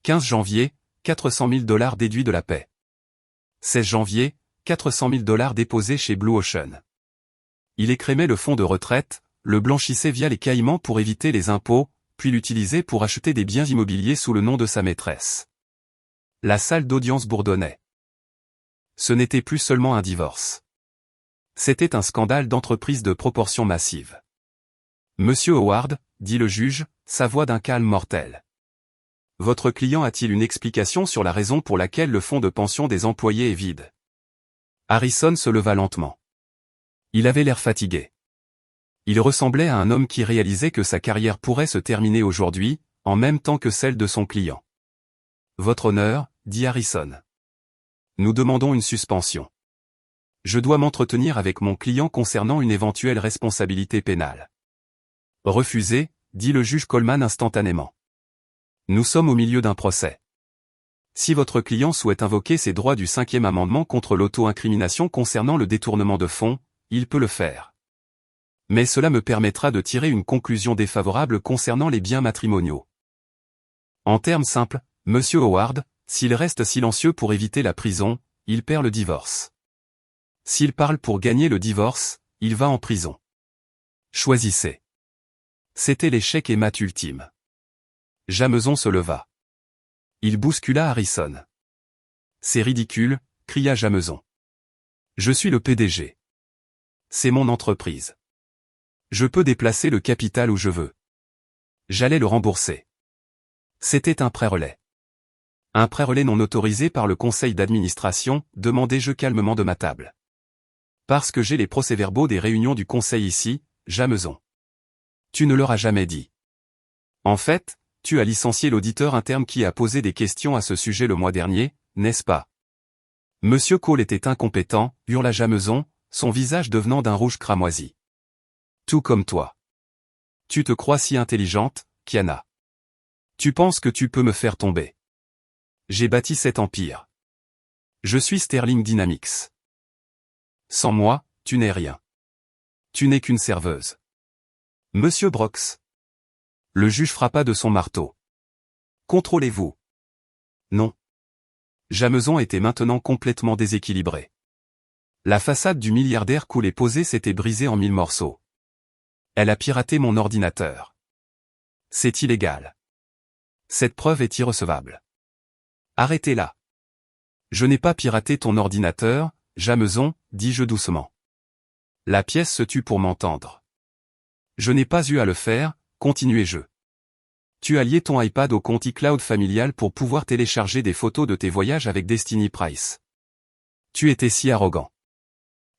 15 janvier, 400 000 $ déduits de la paie. 16 janvier, 400 000 $ déposés chez Blue Ocean. Il écrémait le fonds de retraite, le blanchissait via les Caïmans pour éviter les impôts, puis l'utilisait pour acheter des biens immobiliers sous le nom de sa maîtresse. La salle d'audience bourdonnait. Ce n'était plus seulement un divorce. C'était un scandale d'entreprise de proportions massives. Monsieur Howard, dit le juge, sa voix d'un calme mortel. Votre client a-t-il une explication sur la raison pour laquelle le fonds de pension des employés est vide? Harrison se leva lentement. Il avait l'air fatigué. Il ressemblait à un homme qui réalisait que sa carrière pourrait se terminer aujourd'hui, en même temps que celle de son client. Votre honneur, dit Harrison. Nous demandons une suspension. Je dois m'entretenir avec mon client concernant une éventuelle responsabilité pénale. Refusé, dit le juge Coleman instantanément. Nous sommes au milieu d'un procès. Si votre client souhaite invoquer ses droits du 5e amendement contre l'auto-incrimination concernant le détournement de fonds, il peut le faire. Mais cela me permettra de tirer une conclusion défavorable concernant les biens matrimoniaux. En termes simples, Monsieur Howard, s'il reste silencieux pour éviter la prison, il perd le divorce. S'il parle pour gagner le divorce, il va en prison. Choisissez. C'était l'échec et mat ultime. Jameson se leva. Il bouscula Harrison. C'est ridicule, cria Jameson. Je suis le PDG. C'est mon entreprise. Je peux déplacer le capital où je veux. J'allais le rembourser. C'était un prêt-relais. Un prêt-relais non autorisé par le conseil d'administration, demandai-je calmement de ma table. Parce que j'ai les procès-verbaux des réunions du conseil ici, Jameson. Tu ne leur as jamais dit. En fait, tu as licencié l'auditeur interne qui a posé des questions à ce sujet le mois dernier, n'est-ce pas? Monsieur Cole était incompétent, hurla Jameson, son visage devenant d'un rouge cramoisi. Tout comme toi. Tu te crois si intelligente, Kiana. Tu penses que tu peux me faire tomber. J'ai bâti cet empire. Je suis Sterling Dynamics. Sans moi, tu n'es rien. Tu n'es qu'une serveuse. Monsieur Brox. Le juge frappa de son marteau. Contrôlez-vous. Non. Jameson était maintenant complètement déséquilibré. La façade du milliardaire cool et posé s'était brisée en 1000 morceaux. Elle a piraté mon ordinateur. C'est illégal. Cette preuve est irrecevable. Arrêtez-la. Je n'ai pas piraté ton ordinateur, Jameson, dis-je doucement. La pièce se tut pour m'entendre. Je n'ai pas eu à le faire, continuai-je. Tu as lié ton iPad au compte iCloud familial pour pouvoir télécharger des photos de tes voyages avec Destiny Price. Tu étais si arrogant.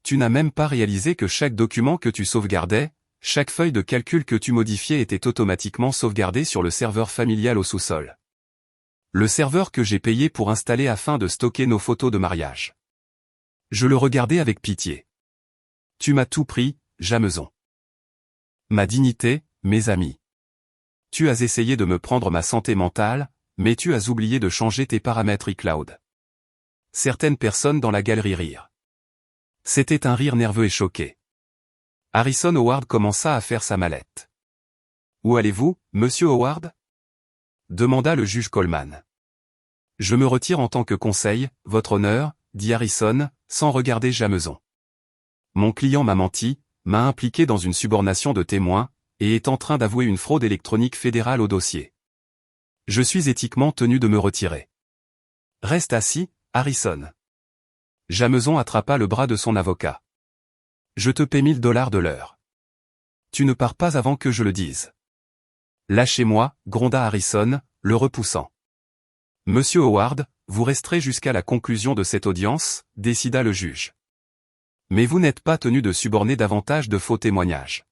Tu n'as même pas réalisé que chaque document que tu sauvegardais, chaque feuille de calcul que tu modifiais était automatiquement sauvegardée sur le serveur familial au sous-sol. Le serveur que j'ai payé pour installer afin de stocker nos photos de mariage. Je le regardais avec pitié. Tu m'as tout pris, Jameson. Ma dignité, mes amis. Tu as essayé de me prendre ma santé mentale, mais tu as oublié de changer tes paramètres iCloud. Certaines personnes dans la galerie rirent. C'était un rire nerveux et choqué. Harrison Howard commença à faire sa mallette. Où allez-vous, monsieur Howard? Demanda le juge Coleman. Je me retire en tant que conseil, votre honneur, dit Harrison, sans regarder Jameson. Mon client m'a menti, m'a impliqué dans une subornation de témoins, et est en train d'avouer une fraude électronique fédérale au dossier. Je suis éthiquement tenu de me retirer. Reste assis, Harrison. Jameson attrapa le bras de son avocat. Je te paie 1000 $ de l'heure. Tu ne pars pas avant que je le dise. Lâchez-moi, gronda Harrison, le repoussant. Monsieur Howard, vous resterez jusqu'à la conclusion de cette audience, décida le juge. Mais vous n'êtes pas tenu de suborner davantage de faux témoignages.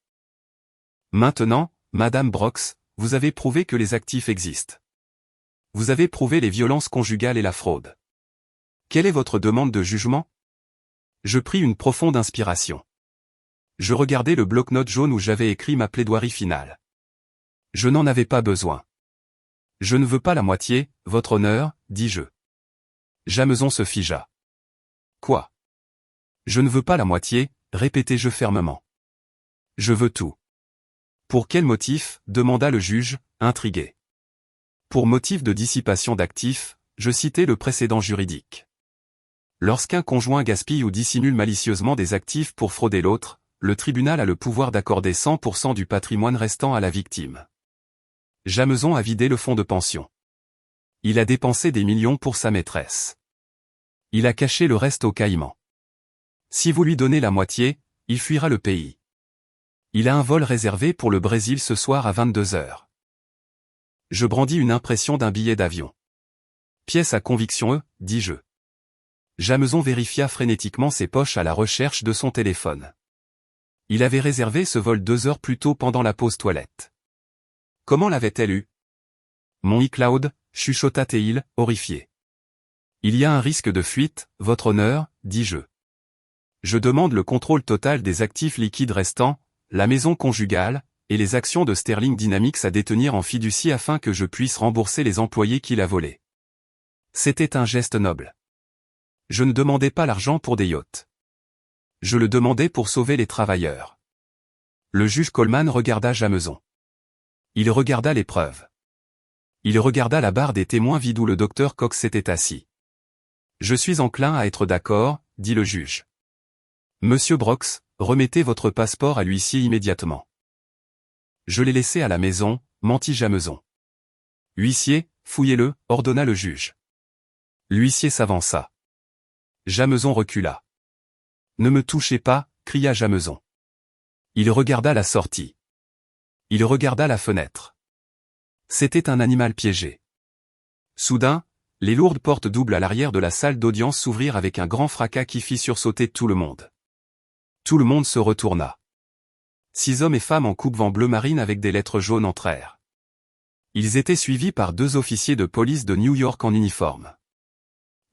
Maintenant, Madame Brox, vous avez prouvé que les actifs existent. Vous avez prouvé les violences conjugales et la fraude. Quelle est votre demande de jugement? Je pris une profonde inspiration. Je regardais le bloc-notes jaune où j'avais écrit ma plaidoirie finale. Je n'en avais pas besoin. Je ne veux pas la moitié, votre honneur, dis-je. Jameson se figea. Quoi? Je ne veux pas la moitié, répétai-je fermement. Je veux tout. Pour quel motif? Demanda le juge, intrigué. Pour motif de dissipation d'actifs, je citai le précédent juridique. Lorsqu'un conjoint gaspille ou dissimule malicieusement des actifs pour frauder l'autre, le tribunal a le pouvoir d'accorder 100% du patrimoine restant à la victime. Jameson a vidé le fonds de pension. Il a dépensé des millions pour sa maîtresse. Il a caché le reste au Caïman. Si vous lui donnez la moitié, il fuira le pays. Il a un vol réservé pour le Brésil ce soir à 22h. Je brandis une impression d'un billet d'avion. Pièce à conviction, dis-je. Jameson vérifia frénétiquement ses poches à la recherche de son téléphone. Il avait réservé ce vol 2 heures plus tôt pendant la pause toilette. Comment l'avait-elle eu? Mon iCloud, chuchota Théil, horrifié. Il y a un risque de fuite, votre honneur, dis-je. Je demande le contrôle total des actifs liquides restants, la maison conjugale, et les actions de Sterling Dynamics à détenir en fiducie afin que je puisse rembourser les employés qu'il a volés. C'était un geste noble. Je ne demandais pas l'argent pour des yachts. Je le demandais pour sauver les travailleurs. Le juge Coleman regarda Jameson. Il regarda les preuves. Il regarda la barre des témoins vide où le docteur Cox s'était assis. Je suis enclin à être d'accord, dit le juge. Monsieur Brox, remettez votre passeport à l'huissier immédiatement. Je l'ai laissé à la maison, mentit Jameson. Huissier, fouillez-le, ordonna le juge. L'huissier s'avança. Jameson recula. Ne me touchez pas, cria Jameson. Il regarda la sortie. Il regarda la fenêtre. C'était un animal piégé. Soudain, les lourdes portes doubles à l'arrière de la salle d'audience s'ouvrirent avec un grand fracas qui fit sursauter tout le monde. Tout le monde se retourna. 6 hommes et femmes en coupe-vent bleu marine avec des lettres jaunes entrèrent. Ils étaient suivis par 2 officiers de police de New York en uniforme.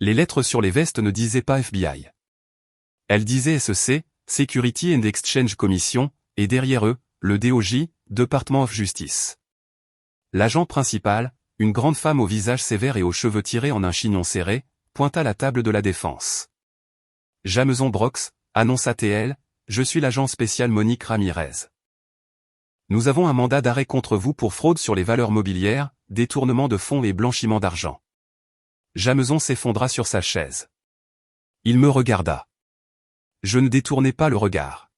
Les lettres sur les vestes ne disaient pas FBI. Elles disaient SEC, Security and Exchange Commission, et derrière eux, le DOJ, Department of Justice. L'agent principal, une grande femme au visage sévère et aux cheveux tirés en un chignon serré, pointa la table de la défense. Jameson Brox, annonça TL, je suis l'agent spécial Monique Ramirez. Nous avons un mandat d'arrêt contre vous pour fraude sur les valeurs mobilières, détournement de fonds et blanchiment d'argent. Jameson s'effondra sur sa chaise. Il me regarda. Je ne détournai pas le regard.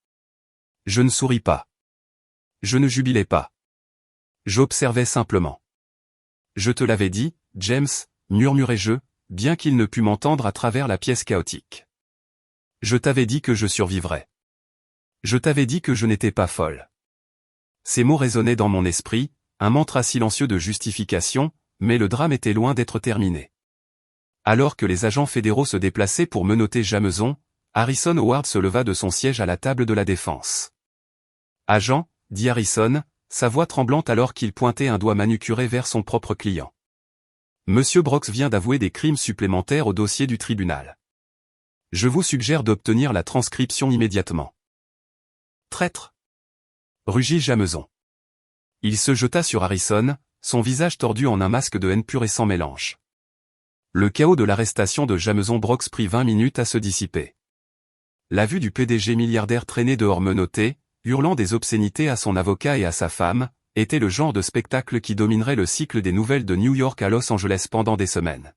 Je ne souris pas. Je ne jubilais pas. J'observais simplement. Je te l'avais dit, James, murmurai-je, bien qu'il ne pût m'entendre à travers la pièce chaotique. Je t'avais dit que je survivrais. Je t'avais dit que je n'étais pas folle. Ces mots résonnaient dans mon esprit, un mantra silencieux de justification, mais le drame était loin d'être terminé. Alors que les agents fédéraux se déplaçaient pour menotter Jameson, Harrison Howard se leva de son siège à la table de la défense. Agent, dit Harrison, sa voix tremblante alors qu'il pointait un doigt manucuré vers son propre client. Monsieur Brox vient d'avouer des crimes supplémentaires au dossier du tribunal. Je vous suggère d'obtenir la transcription immédiatement. Traître! Rugit Jameson. Il se jeta sur Harrison, son visage tordu en un masque de haine pure et sans mélange. Le chaos de l'arrestation de Jameson Brox prit 20 minutes à se dissiper. La vue du PDG milliardaire traîné dehors menotté, hurlant des obscénités à son avocat et à sa femme, était le genre de spectacle qui dominerait le cycle des nouvelles de New York à Los Angeles pendant des semaines.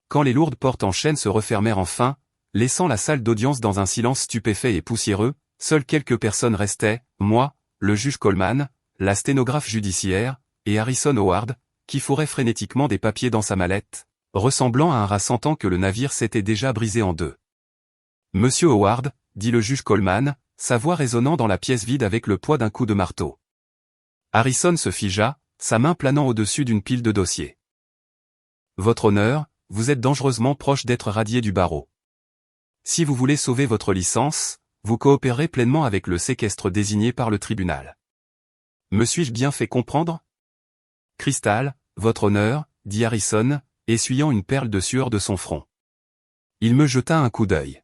Quand les lourdes portes en chaîne se refermèrent enfin, laissant la salle d'audience dans un silence stupéfait et poussiéreux, seules quelques personnes restaient, moi, le juge Coleman, la sténographe judiciaire, et Harrison Howard, qui fourrait frénétiquement des papiers dans sa mallette, ressemblant à un rat sentant que le navire s'était déjà brisé en deux. Monsieur Howard, dit le juge Coleman, sa voix résonnant dans la pièce vide avec le poids d'un coup de marteau. Harrison se figea, sa main planant au-dessus d'une pile de dossiers. Votre honneur, vous êtes dangereusement proche d'être radié du barreau. Si vous voulez sauver votre licence, vous coopérerez pleinement avec le séquestre désigné par le tribunal. Me suis-je bien fait comprendre? Cristal, votre honneur, dit Harrison, essuyant une perle de sueur de son front. Il me jeta un coup d'œil.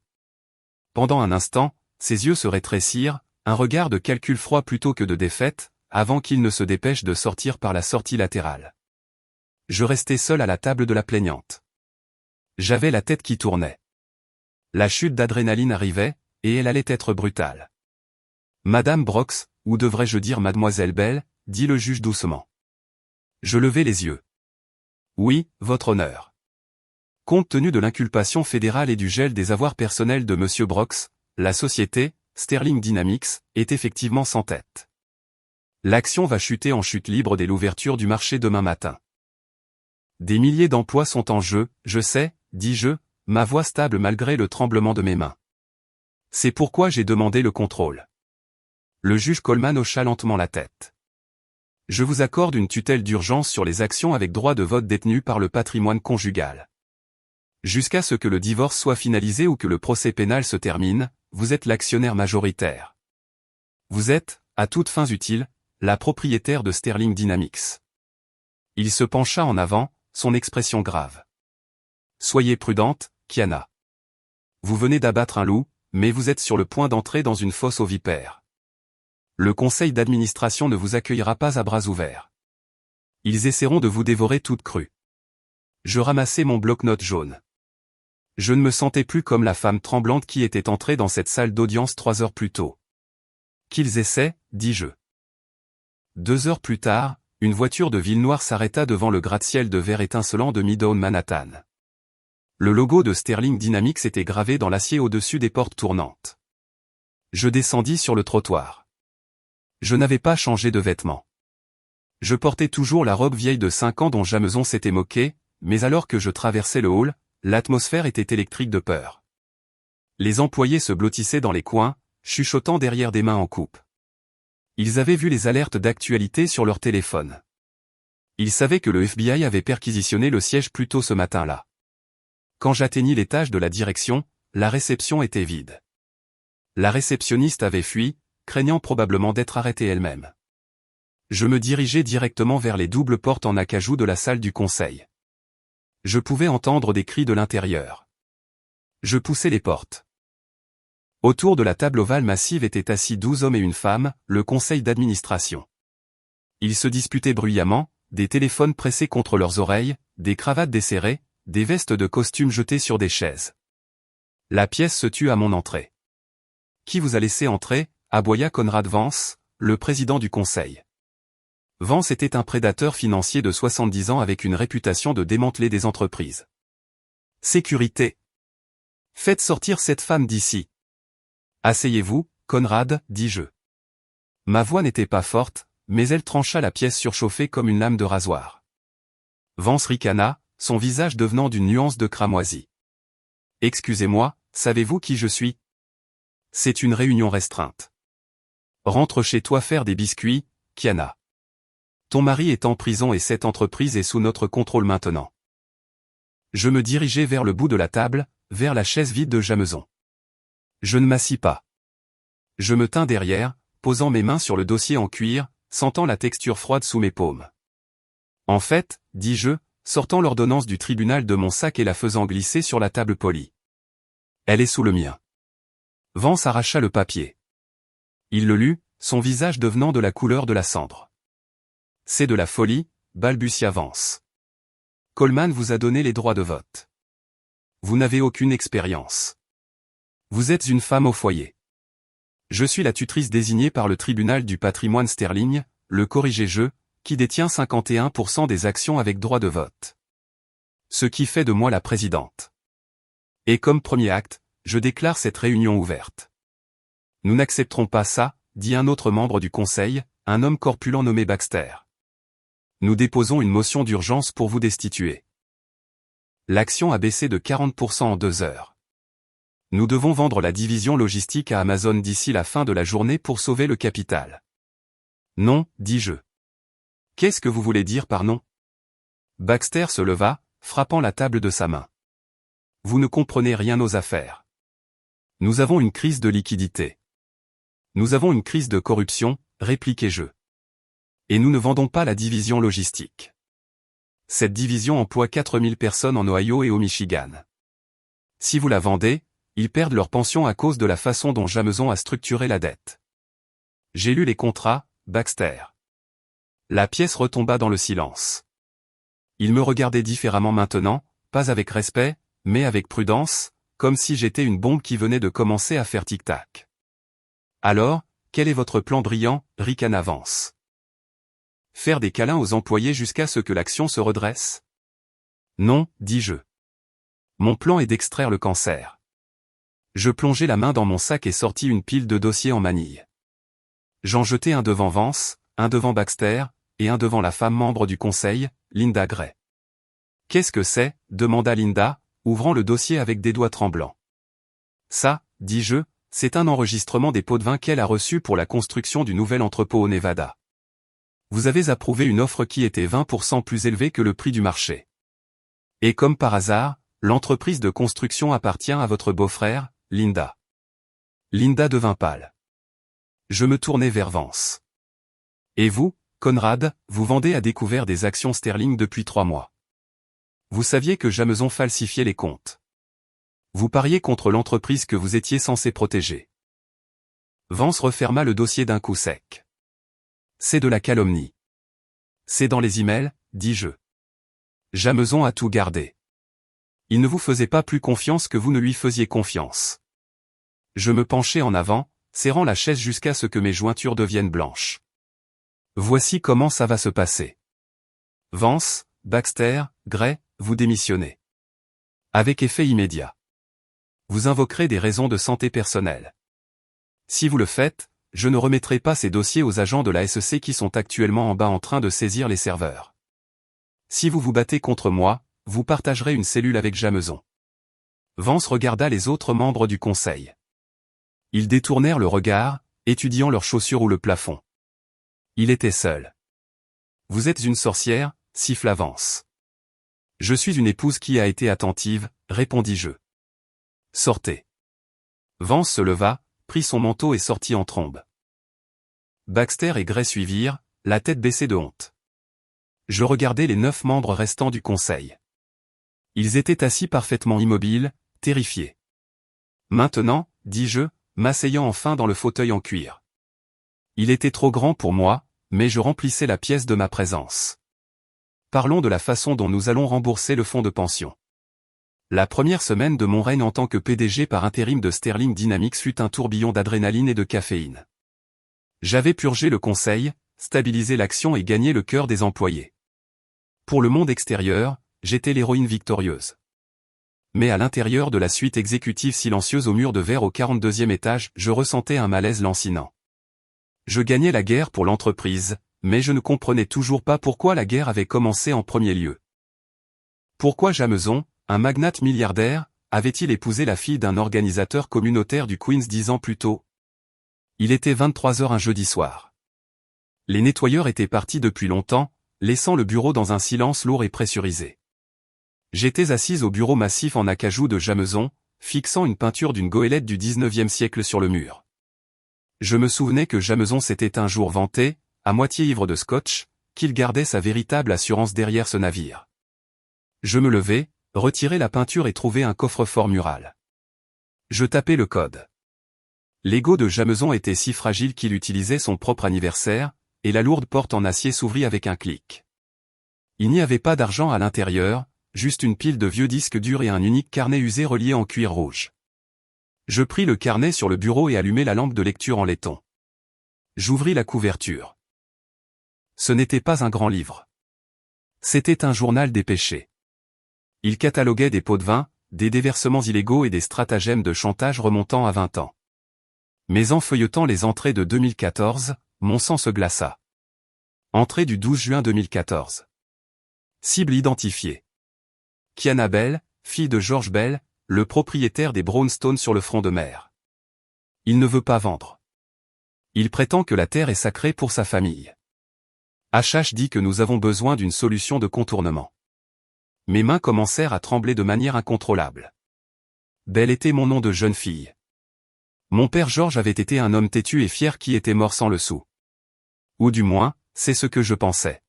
Pendant un instant, ses yeux se rétrécirent, un regard de calcul froid plutôt que de défaite, avant qu'il ne se dépêche de sortir par la sortie latérale. Je restais seul à la table de la plaignante. J'avais la tête qui tournait. La chute d'adrénaline arrivait, et elle allait être brutale. Madame Brox, ou devrais-je dire Mademoiselle Bell, dit le juge doucement. Je levai les yeux. Oui, votre honneur. Compte tenu de l'inculpation fédérale et du gel des avoirs personnels de Monsieur Brox, la société, Sterling Dynamics, est effectivement sans tête. L'action va chuter en chute libre dès l'ouverture du marché demain matin. Des milliers d'emplois sont en jeu, je sais, dis-je, ma voix stable malgré le tremblement de mes mains. C'est pourquoi j'ai demandé le contrôle. Le juge Coleman hocha lentement la tête. Je vous accorde une tutelle d'urgence sur les actions avec droit de vote détenues par le patrimoine conjugal. Jusqu'à ce que le divorce soit finalisé ou que le procès pénal se termine, vous êtes l'actionnaire majoritaire. Vous êtes, à toutes fins utiles, la propriétaire de Sterling Dynamics. Il se pencha en avant, son expression grave. Soyez prudente, Kiana. Vous venez d'abattre un loup, mais vous êtes sur le point d'entrer dans une fosse aux vipères. Le conseil d'administration ne vous accueillera pas à bras ouverts. Ils essaieront de vous dévorer toute crue. Je ramassai mon bloc-notes jaune. Je ne me sentais plus comme la femme tremblante qui était entrée dans cette salle d'audience 3 heures plus tôt. Qu'ils essaient, dis-je. 2 heures plus tard, une voiture de ville noire s'arrêta devant le gratte-ciel de verre étincelant de Midtown Manhattan. Le logo de Sterling Dynamics était gravé dans l'acier au-dessus des portes tournantes. Je descendis sur le trottoir. Je n'avais pas changé de vêtements. Je portais toujours la robe vieille de 5 ans dont Jameson s'était moqué, mais alors que je traversais le hall, l'atmosphère était électrique de peur. Les employés se blottissaient dans les coins, chuchotant derrière des mains en coupe. Ils avaient vu les alertes d'actualité sur leur téléphone. Ils savaient que le FBI avait perquisitionné le siège plus tôt ce matin-là. Quand j'atteignis l'étage de la direction, la réception était vide. La réceptionniste avait fui, craignant probablement d'être arrêtée elle-même. Je me dirigeai directement vers les doubles portes en acajou de la salle du conseil. Je pouvais entendre des cris de l'intérieur. Je poussai les portes. Autour de la table ovale massive étaient assis 12 hommes et une femme, le conseil d'administration. Ils se disputaient bruyamment, des téléphones pressés contre leurs oreilles, des cravates desserrées, des vestes de costume jetées sur des chaises. La pièce se tut à mon entrée. Qui vous a laissé entrer ? Aboya Conrad Vance, le président du conseil. Vance était un prédateur financier de 70 ans avec une réputation de démanteler des entreprises. Sécurité. Faites sortir cette femme d'ici. Asseyez-vous, Conrad, dis-je. Ma voix n'était pas forte, mais elle trancha la pièce surchauffée comme une lame de rasoir. Vance ricana, son visage devenant d'une nuance de cramoisie. Excusez-moi, savez-vous qui je suis ? C'est une réunion restreinte. Rentre chez toi faire des biscuits, Kiana. Ton mari est en prison et cette entreprise est sous notre contrôle maintenant. Je me dirigeai vers le bout de la table, vers la chaise vide de Jameson. Je ne m'assis pas. Je me tins derrière, posant mes mains sur le dossier en cuir, sentant la texture froide sous mes paumes. En fait, dis-je, sortant l'ordonnance du tribunal de mon sac et la faisant glisser sur la table polie. Elle est sous le mien. Vance arracha le papier. Il le lut, son visage devenant de la couleur de la cendre. C'est de la folie, balbutia Vance. Coleman vous a donné les droits de vote. Vous n'avez aucune expérience. Vous êtes une femme au foyer. Je suis la tutrice désignée par le tribunal du patrimoine Sterling, le corrigé-jeu, qui détient 51% des actions avec droit de vote. Ce qui fait de moi la présidente. Et comme premier acte, je déclare cette réunion ouverte. Nous n'accepterons pas ça, dit un autre membre du conseil, un homme corpulent nommé Baxter. Nous déposons une motion d'urgence pour vous destituer. L'action a baissé de 40% en 2 heures. Nous devons vendre la division logistique à Amazon d'ici la fin de la journée pour sauver le capital. Non, dis-je. Qu'est-ce que vous voulez dire par non ? Baxter se leva, frappant la table de sa main. Vous ne comprenez rien aux affaires. Nous avons une crise de liquidité. Nous avons une crise de corruption, répliquai-je. Et nous ne vendons pas la division logistique. Cette division emploie 4000 personnes en Ohio et au Michigan. Si vous la vendez, ils perdent leur pension à cause de la façon dont Jameson a structuré la dette. J'ai lu les contrats, Baxter. La pièce retomba dans le silence. Il me regardait différemment maintenant, pas avec respect, mais avec prudence, comme si j'étais une bombe qui venait de commencer à faire tic-tac. Alors, quel est votre plan brillant, ricana Vance? Faire des câlins aux employés jusqu'à ce que l'action se redresse? Non, dis-je. Mon plan est d'extraire le cancer. Je plongeai la main dans mon sac et sortis une pile de dossiers en manille. J'en jetai un devant Vance, un devant Baxter, et un devant la femme membre du conseil, Linda Gray. « Qu'est-ce que c'est » demanda Linda, ouvrant le dossier avec des doigts tremblants. « Ça, dis-je, c'est un enregistrement des pots de vin qu'elle a reçus pour la construction du nouvel entrepôt au Nevada. Vous avez approuvé une offre qui était 20% plus élevée que le prix du marché. Et comme par hasard, l'entreprise de construction appartient à votre beau-frère, Linda. » Linda devint pâle. Je me tournai vers Vance. « Et vous, Conrad, vous vendez à découvert des actions sterling depuis 3 mois. Vous saviez que Jameson falsifiait les comptes. Vous pariez contre l'entreprise que vous étiez censé protéger. » Vance referma le dossier d'un coup sec. « C'est de la calomnie. C'est dans les emails, dis-je. Jameson a tout gardé. Il ne vous faisait pas plus confiance que vous ne lui faisiez confiance. » Je me penchai en avant, serrant la chaise jusqu'à ce que mes jointures deviennent blanches. Voici comment ça va se passer. Vance, Baxter, Gray, vous démissionnez. Avec effet immédiat. Vous invoquerez des raisons de santé personnelle. Si vous le faites, je ne remettrai pas ces dossiers aux agents de la SEC qui sont actuellement en bas en train de saisir les serveurs. Si vous vous battez contre moi, vous partagerez une cellule avec Jameson. Vance regarda les autres membres du conseil. Ils détournèrent le regard, étudiant leurs chaussures ou le plafond. Il était seul. Vous êtes une sorcière, siffla Vance. Je suis une épouse qui a été attentive, répondis-je. Sortez. Vance se leva, prit son manteau et sortit en trombe. Baxter et Gray suivirent, la tête baissée de honte. Je regardais les 9 membres restants du conseil. Ils étaient assis parfaitement immobiles, terrifiés. Maintenant, dis-je, m'asseyant enfin dans le fauteuil en cuir. Il était trop grand pour moi, mais je remplissais la pièce de ma présence. Parlons de la façon dont nous allons rembourser le fonds de pension. La première semaine de mon règne en tant que PDG par intérim de Sterling Dynamics fut un tourbillon d'adrénaline et de caféine. J'avais purgé le conseil, stabilisé l'action et gagné le cœur des employés. Pour le monde extérieur, j'étais l'héroïne victorieuse. Mais à l'intérieur de la suite exécutive silencieuse au mur de verre au 42e étage, je ressentais un malaise lancinant. Je gagnais la guerre pour l'entreprise, mais je ne comprenais toujours pas pourquoi la guerre avait commencé en premier lieu. Pourquoi Jameson, un magnate milliardaire, avait-il épousé la fille d'un organisateur communautaire du Queens 10 ans plus tôt? Il était 23 heures un jeudi soir. Les nettoyeurs étaient partis depuis longtemps, laissant le bureau dans un silence lourd et pressurisé. J'étais assise au bureau massif en acajou de Jameson, fixant une peinture d'une goélette du 19e siècle sur le mur. Je me souvenais que Jameson s'était un jour vanté, à moitié ivre de scotch, qu'il gardait sa véritable assurance derrière ce navire. Je me levai, retirai la peinture et trouvai un coffre-fort mural. Je tapai le code. L'ego de Jameson était si fragile qu'il utilisait son propre anniversaire, et la lourde porte en acier s'ouvrit avec un clic. Il n'y avait pas d'argent à l'intérieur, juste une pile de vieux disques durs et un unique carnet usé relié en cuir rouge. Je pris le carnet sur le bureau et allumai la lampe de lecture en laiton. J'ouvris la couverture. Ce n'était pas un grand livre. C'était un journal des péchés. Il cataloguait des pots de vin, des déversements illégaux et des stratagèmes de chantage remontant à 20 ans. Mais en feuilletant les entrées de 2014, mon sang se glaça. Entrée du 12 juin 2014. Cible identifiée. Kiana Bell, fille de George Bell, le propriétaire des Brownstones sur le front de mer. Il ne veut pas vendre. Il prétend que la terre est sacrée pour sa famille. HH dit que nous avons besoin d'une solution de contournement. Mes mains commencèrent à trembler de manière incontrôlable. Bell était mon nom de jeune fille. Mon père George avait été un homme têtu et fier qui était mort sans le sou. Ou du moins, c'est ce que je pensais.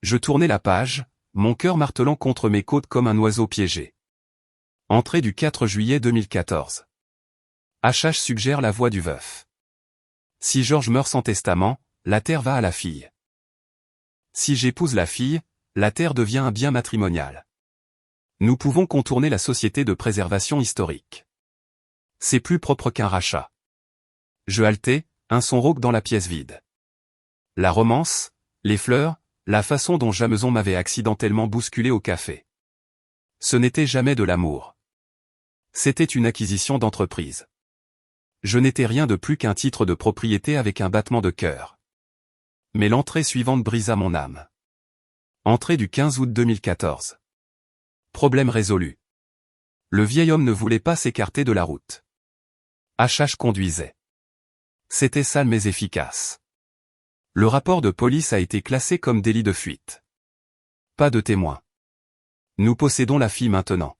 Je tournai la page, mon cœur martelant contre mes côtes comme un oiseau piégé. Entrée du 4 juillet 2014. HH suggère la voix du veuf. Si George meurt sans testament, la terre va à la fille. Si j'épouse la fille, la terre devient un bien matrimonial. Nous pouvons contourner la société de préservation historique. C'est plus propre qu'un rachat. Je haletais, un son rauque dans la pièce vide. La romance, les fleurs, la façon dont Jameson m'avait accidentellement bousculé au café. Ce n'était jamais de l'amour. C'était une acquisition d'entreprise. Je n'étais rien de plus qu'un titre de propriété avec un battement de cœur. Mais l'entrée suivante brisa mon âme. Entrée du 15 août 2014. Problème résolu. Le vieil homme ne voulait pas s'écarter de la route. HH conduisait. C'était sale mais efficace. Le rapport de police a été classé comme délit de fuite. Pas de témoin. Nous possédons la fille maintenant.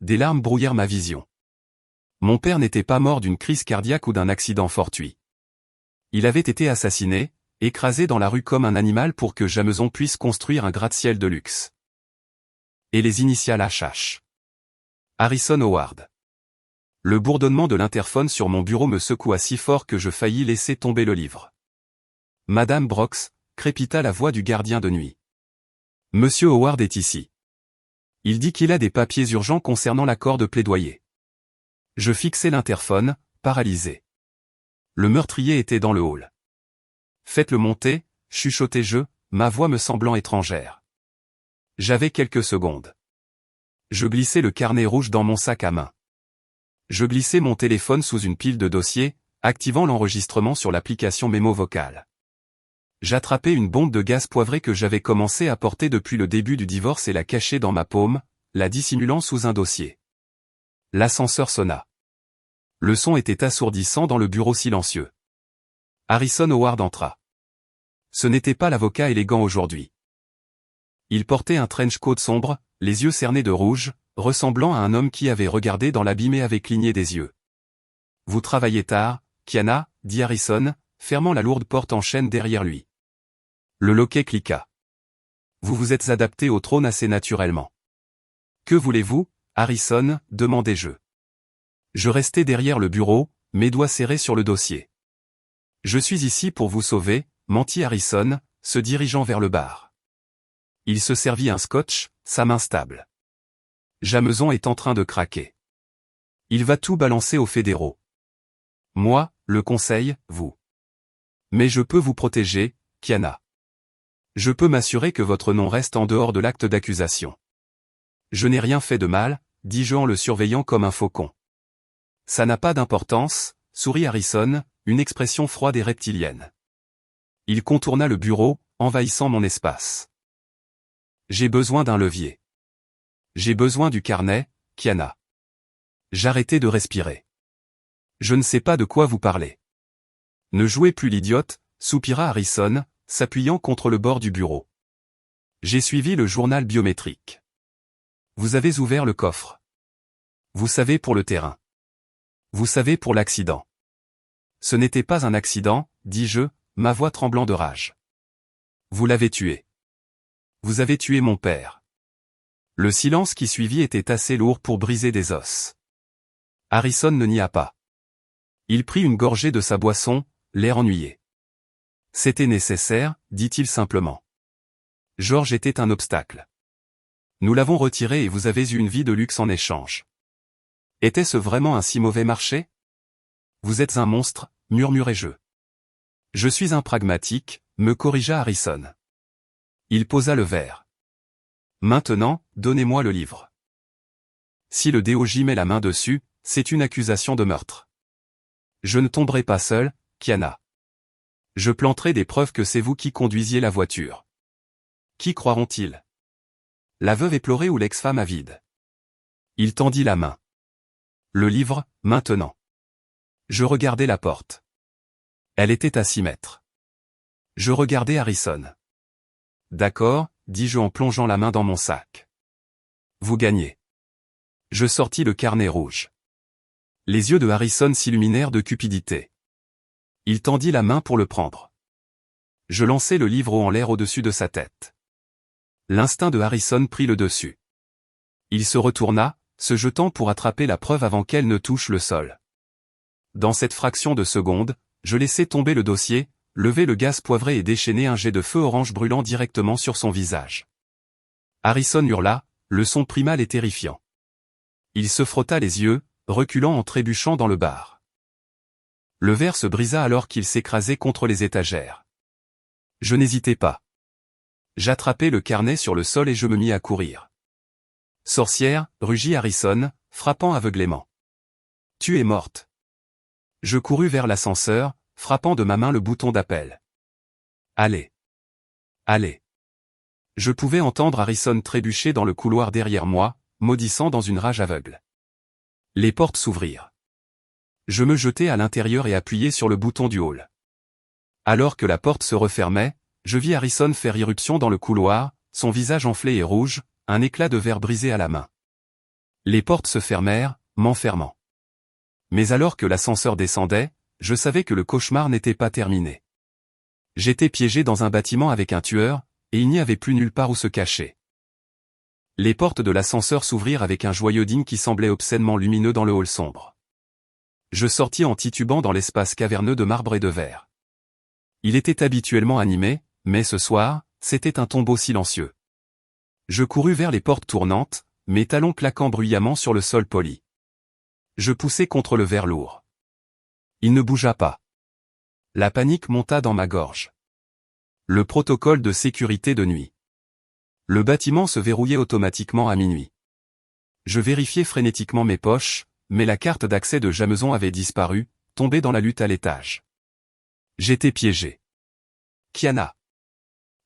Des larmes brouillèrent ma vision. Mon père n'était pas mort d'une crise cardiaque ou d'un accident fortuit. Il avait été assassiné, écrasé dans la rue comme un animal pour que Jameson puisse construire un gratte-ciel de luxe. Et les initiales HH. Harrison Howard. Le bourdonnement de l'interphone sur mon bureau me secoua si fort que je faillis laisser tomber le livre. Madame Brox, crépita la voix du gardien de nuit. Monsieur Howard est ici. Il dit qu'il a des papiers urgents concernant l'accord de plaidoyer. Je fixai l'interphone, paralysé. Le meurtrier était dans le hall. Faites-le monter, chuchotai-je, ma voix me semblant étrangère. J'avais quelques secondes. Je glissai le carnet rouge dans mon sac à main. Je glissai mon téléphone sous une pile de dossiers, activant l'enregistrement sur l'application mémo vocale. J'attrapai une bombe de gaz poivré que j'avais commencé à porter depuis le début du divorce et la cachai dans ma paume, la dissimulant sous un dossier. L'ascenseur sonna. Le son était assourdissant dans le bureau silencieux. Harrison Howard entra. Ce n'était pas l'avocat élégant aujourd'hui. Il portait un trench coat sombre, les yeux cernés de rouge, ressemblant à un homme qui avait regardé dans l'abîme et avait cligné des yeux. « Vous travaillez tard, Kiana, dit Harrison, fermant la lourde porte en chêne derrière lui. Le loquet cliqua. Vous vous êtes adapté au trône assez naturellement. Que voulez-vous, Harrison, demandai-je. Je restai derrière le bureau, mes doigts serrés sur le dossier. Je suis ici pour vous sauver, mentit Harrison, se dirigeant vers le bar. Il se servit un scotch, sa main stable. Jameson est en train de craquer. Il va tout balancer aux fédéraux. Moi, le conseil, vous. Mais je peux vous protéger, Kiana. Je peux m'assurer que votre nom reste en dehors de l'acte d'accusation. Je n'ai rien fait de mal, dis-je en le surveillant comme un faucon. Ça n'a pas d'importance, sourit Harrison, une expression froide et reptilienne. Il contourna le bureau, envahissant mon espace. J'ai besoin d'un levier. J'ai besoin du carnet, Kiana. J'arrêtai de respirer. Je ne sais pas de quoi vous parlez. Ne jouez plus l'idiote, soupira Harrison, s'appuyant contre le bord du bureau. J'ai suivi le journal biométrique. Vous avez ouvert le coffre. Vous savez pour le terrain. Vous savez pour l'accident. Ce n'était pas un accident, dis-je, ma voix tremblant de rage. Vous l'avez tué. Vous avez tué mon père. Le silence qui suivit était assez lourd pour briser des os. Harrison ne nia pas. Il prit une gorgée de sa boisson, l'air ennuyé. C'était nécessaire, dit-il simplement. George était un obstacle. Nous l'avons retiré et vous avez eu une vie de luxe en échange. Était-ce vraiment un si mauvais marché? Vous êtes un monstre, murmurai-je. Je suis un pragmatique, me corrigea Harrison. Il posa le verre. Maintenant, donnez-moi le livre. Si le DOJ met la main dessus, c'est une accusation de meurtre. Je ne tomberai pas seul, Kiana. Je planterai des preuves que c'est vous qui conduisiez la voiture. Qui croiront-ils? La veuve éplorée ou l'ex-femme avide? Il tendit la main. Le livre, maintenant. Je regardai la porte. Elle était à 6 mètres. Je regardai Harrison. D'accord, dis-je en plongeant la main dans mon sac. Vous gagnez. Je sortis le carnet rouge. Les yeux de Harrison s'illuminèrent de cupidité. Il tendit la main pour le prendre. Je lançai le livre haut en l'air au-dessus de sa tête. L'instinct de Harrison prit le dessus. Il se retourna, se jetant pour attraper la preuve avant qu'elle ne touche le sol. Dans cette fraction de seconde, je laissai tomber le dossier, lever le gaz poivré et déchaîner un jet de feu orange brûlant directement sur son visage. Harrison hurla, le son primal et terrifiant. Il se frotta les yeux, reculant en trébuchant dans le bar. Le verre se brisa alors qu'il s'écrasait contre les étagères. Je n'hésitai pas. J'attrapai le carnet sur le sol et je me mis à courir. Sorcière, rugit Harrison, frappant aveuglément. Tu es morte. Je courus vers l'ascenseur, frappant de ma main le bouton d'appel. Allez. Allez. Je pouvais entendre Harrison trébucher dans le couloir derrière moi, maudissant dans une rage aveugle. Les portes s'ouvrirent. Je me jetai à l'intérieur et appuyai sur le bouton du hall. Alors que la porte se refermait, je vis Harrison faire irruption dans le couloir, son visage enflé et rouge, un éclat de verre brisé à la main. Les portes se fermèrent, m'enfermant. Mais alors que l'ascenseur descendait, je savais que le cauchemar n'était pas terminé. J'étais piégé dans un bâtiment avec un tueur, et il n'y avait plus nulle part où se cacher. Les portes de l'ascenseur s'ouvrirent avec un joyeux ding qui semblait obscènement lumineux dans le hall sombre. Je sortis en titubant dans l'espace caverneux de marbre et de verre. Il était habituellement animé, mais ce soir, c'était un tombeau silencieux. Je courus vers les portes tournantes, mes talons claquant bruyamment sur le sol poli. Je poussai contre le verre lourd. Il ne bougea pas. La panique monta dans ma gorge. Le protocole de sécurité de nuit. Le bâtiment se verrouillait automatiquement à minuit. Je vérifiai frénétiquement mes poches, mais la carte d'accès de Jameson avait disparu, tombée dans la lutte à l'étage. J'étais piégé. Kiana.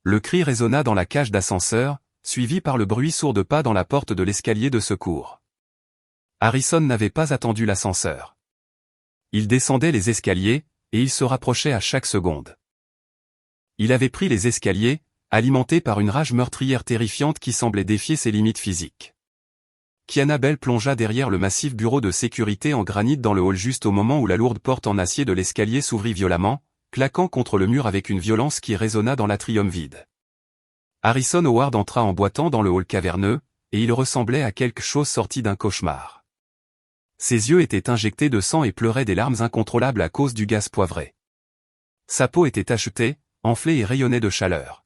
Le cri résonna dans la cage d'ascenseur, suivi par le bruit sourd de pas dans la porte de l'escalier de secours. Harrison n'avait pas attendu l'ascenseur. Il descendait les escaliers, et il se rapprochait à chaque seconde. Il avait pris les escaliers, alimenté par une rage meurtrière terrifiante qui semblait défier ses limites physiques. Kiana Bell plongea derrière le massif bureau de sécurité en granit dans le hall juste au moment où la lourde porte en acier de l'escalier s'ouvrit violemment, claquant contre le mur avec une violence qui résonna dans l'atrium vide. Harrison Howard entra en boitant dans le hall caverneux, et il ressemblait à quelque chose sorti d'un cauchemar. Ses yeux étaient injectés de sang et pleuraient des larmes incontrôlables à cause du gaz poivré. Sa peau était tachetée, enflée et rayonnait de chaleur.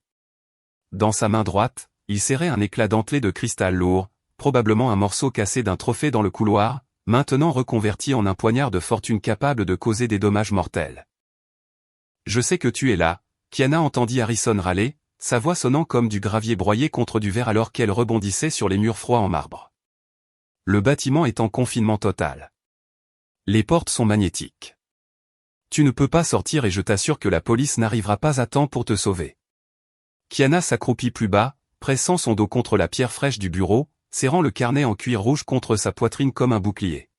Dans sa main droite, il serrait un éclat dentelé de cristal lourd, probablement un morceau cassé d'un trophée dans le couloir, maintenant reconverti en un poignard de fortune capable de causer des dommages mortels. « Je sais que tu es là », Kiana entendit Harrison râler, sa voix sonnant comme du gravier broyé contre du verre alors qu'elle rebondissait sur les murs froids en marbre. Le bâtiment est en confinement total. Les portes sont magnétiques. Tu ne peux pas sortir et je t'assure que la police n'arrivera pas à temps pour te sauver. Kiana s'accroupit plus bas, pressant son dos contre la pierre fraîche du bureau, serrant le carnet en cuir rouge contre sa poitrine comme un bouclier.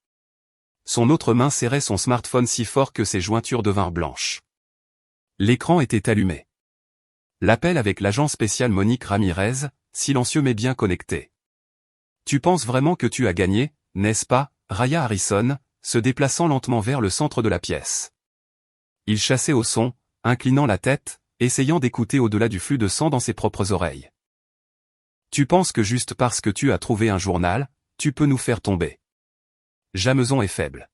Son autre main serrait son smartphone si fort que ses jointures devinrent blanches. L'écran était allumé. L'appel avec l'agent spécial Monique Ramirez, silencieux mais bien connecté. Tu penses vraiment que tu as gagné, n'est-ce pas, railla Harrison, se déplaçant lentement vers le centre de la pièce. Il chassait au son, inclinant la tête, essayant d'écouter au-delà du flux de sang dans ses propres oreilles. Tu penses que juste parce que tu as trouvé un journal, tu peux nous faire tomber. Jameson est faible.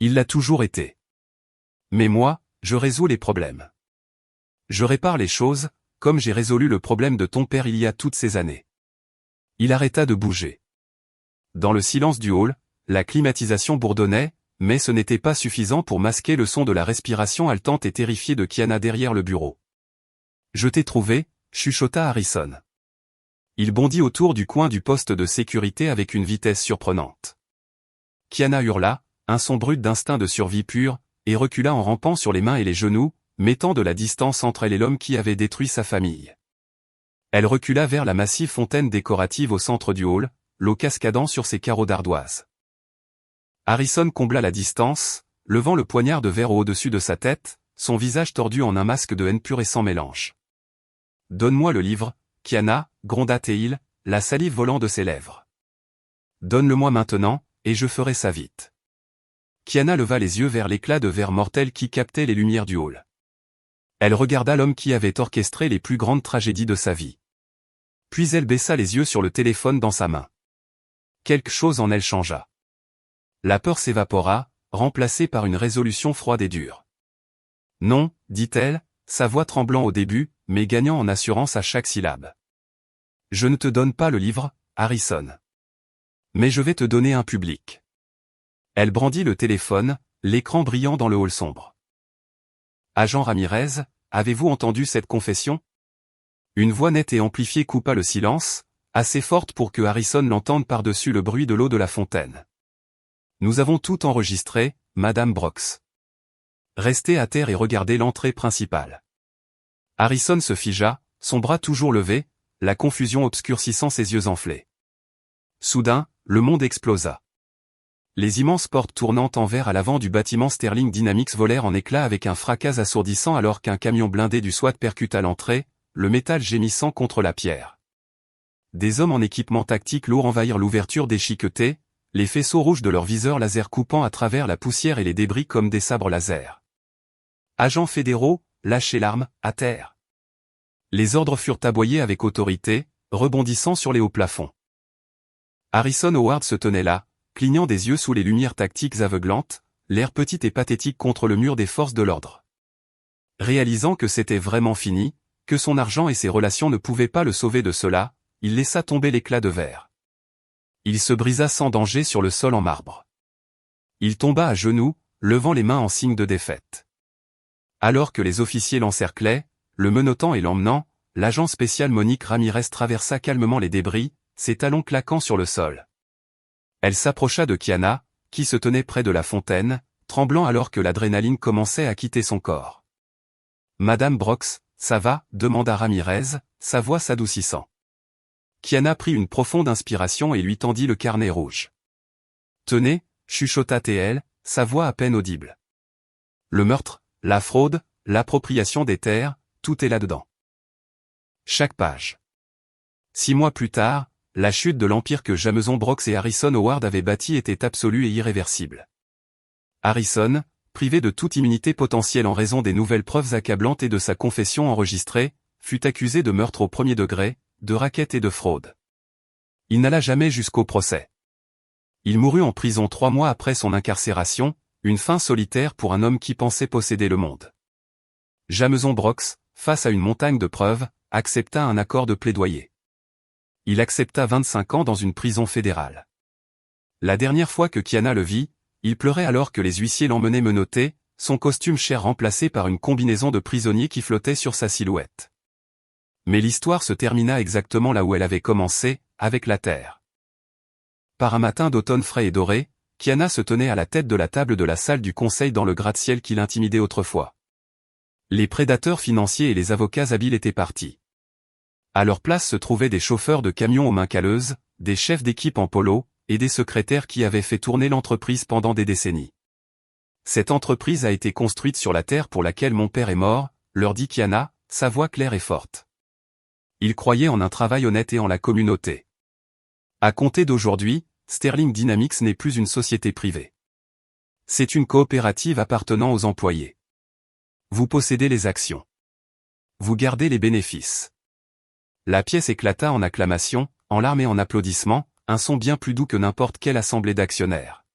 Il l'a toujours été. Mais moi, je résous les problèmes. Je répare les choses, comme j'ai résolu le problème de ton père il y a toutes ces années. Il arrêta de bouger. Dans le silence du hall, la climatisation bourdonnait, mais ce n'était pas suffisant pour masquer le son de la respiration haletante et terrifiée de Kiana derrière le bureau. Je t'ai trouvé, chuchota Harrison. Il bondit autour du coin du poste de sécurité avec une vitesse surprenante. Kiana hurla, un son brut d'instinct de survie pure, et recula en rampant sur les mains et les genoux, mettant de la distance entre elle et l'homme qui avait détruit sa famille. Elle recula vers la massive fontaine décorative au centre du hall, l'eau cascadant sur ses carreaux d'ardoise. Harrison combla la distance, levant le poignard de verre au-dessus de sa tête, son visage tordu en un masque de haine pure et sans mélange. « Donne-moi le livre, Kiana, gronda-t-il, la salive volant de ses lèvres. « Donne-le-moi maintenant, et je ferai ça vite. » Kiana leva les yeux vers l'éclat de verre mortel qui captait les lumières du hall. Elle regarda l'homme qui avait orchestré les plus grandes tragédies de sa vie. Puis elle baissa les yeux sur le téléphone dans sa main. Quelque chose en elle changea. La peur s'évapora, remplacée par une résolution froide et dure. Non, dit-elle, sa voix tremblant au début, mais gagnant en assurance à chaque syllabe. Je ne te donne pas le livre, Harrison. Mais je vais te donner un public. Elle brandit le téléphone, l'écran brillant dans le hall sombre. Agent Ramirez, avez-vous entendu cette confession? Une voix nette et amplifiée coupa le silence, assez forte pour que Harrison l'entende par-dessus le bruit de l'eau de la fontaine. Nous avons tout enregistré, Madame Brox. Restez à terre et regardez l'entrée principale. Harrison se figea, son bras toujours levé, la confusion obscurcissant ses yeux enflés. Soudain, le monde explosa. Les immenses portes tournantes en verre à l'avant du bâtiment Sterling Dynamics volèrent en éclats avec un fracas assourdissant alors qu'un camion blindé du SWAT percuta l'entrée, le métal gémissant contre la pierre. Des hommes en équipement tactique lourd envahirent l'ouverture déchiquetée, les faisceaux rouges de leurs viseurs laser coupant à travers la poussière et les débris comme des sabres laser. Agents fédéraux, lâchez l'arme, à terre. Les ordres furent aboyés avec autorité, rebondissant sur les hauts plafonds. Harrison Howard se tenait là, clignant des yeux sous les lumières tactiques aveuglantes, l'air petit et pathétique contre le mur des forces de l'ordre. Réalisant que c'était vraiment fini, que son argent et ses relations ne pouvaient pas le sauver de cela, il laissa tomber l'éclat de verre. Il se brisa sans danger sur le sol en marbre. Il tomba à genoux, levant les mains en signe de défaite. Alors que les officiers l'encerclaient, le menottant et l'emmenant, l'agent spécial Monique Ramirez traversa calmement les débris, ses talons claquant sur le sol. Elle s'approcha de Kiana, qui se tenait près de la fontaine, tremblant alors que l'adrénaline commençait à quitter son corps. « Madame Brox, ça va ?» demanda Ramirez, sa voix s'adoucissant. Kiana prit une profonde inspiration et lui tendit le carnet rouge. « Tenez » chuchota-t-elle, sa voix à peine audible. Le meurtre, la fraude, l'appropriation des terres, tout est là-dedans. Chaque page. 6 mois plus tard, la chute de l'empire que Jameson Brox et Harrison Howard avaient bâti était absolue et irréversible. Harrison, privé de toute immunité potentielle en raison des nouvelles preuves accablantes et de sa confession enregistrée, fut accusé de meurtre au premier degré, de racket et de fraude. Il n'alla jamais jusqu'au procès. Il mourut en prison 3 mois après son incarcération, une fin solitaire pour un homme qui pensait posséder le monde. Jameson Brox, face à une montagne de preuves, accepta un accord de plaidoyer. Il accepta 25 ans dans une prison fédérale. La dernière fois que Kiana le vit, il pleurait alors que les huissiers l'emmenaient menotté, son costume cher remplacé par une combinaison de prisonnier qui flottait sur sa silhouette. Mais l'histoire se termina exactement là où elle avait commencé, avec la terre. Par un matin d'automne frais et doré, Kiana se tenait à la tête de la table de la salle du conseil dans le gratte-ciel qui l'intimidait autrefois. Les prédateurs financiers et les avocats habiles étaient partis. À leur place se trouvaient des chauffeurs de camions aux mains calleuses, des chefs d'équipe en polo, et des secrétaires qui avaient fait tourner l'entreprise pendant des décennies. Cette entreprise a été construite sur la terre pour laquelle mon père est mort, leur dit Kiana, sa voix claire et forte. Il croyait en un travail honnête et en la communauté. À compter d'aujourd'hui, Sterling Dynamics n'est plus une société privée. C'est une coopérative appartenant aux employés. Vous possédez les actions. Vous gardez les bénéfices. La pièce éclata en acclamations, en larmes et en applaudissements, un son bien plus doux que n'importe quelle assemblée d'actionnaires.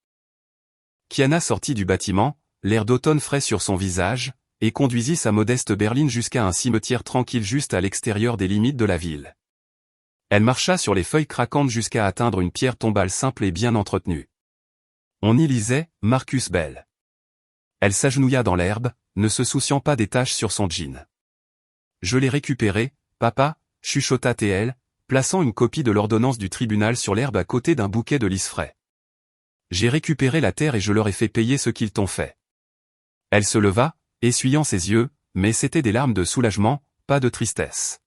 Kiana sortit du bâtiment, l'air d'automne frais sur son visage, et conduisit sa modeste berline jusqu'à un cimetière tranquille juste à l'extérieur des limites de la ville. Elle marcha sur les feuilles craquantes jusqu'à atteindre une pierre tombale simple et bien entretenue. On y lisait « Marcus Bell ». Elle s'agenouilla dans l'herbe, ne se souciant pas des taches sur son jean. « Je l'ai récupéré, papa », chuchota-t-elle, plaçant une copie de l'ordonnance du tribunal sur l'herbe à côté d'un bouquet de lys frais. « J'ai récupéré la terre et je leur ai fait payer ce qu'ils t'ont fait. » Elle se leva, essuyant ses yeux, mais c'étaient des larmes de soulagement, pas de tristesse.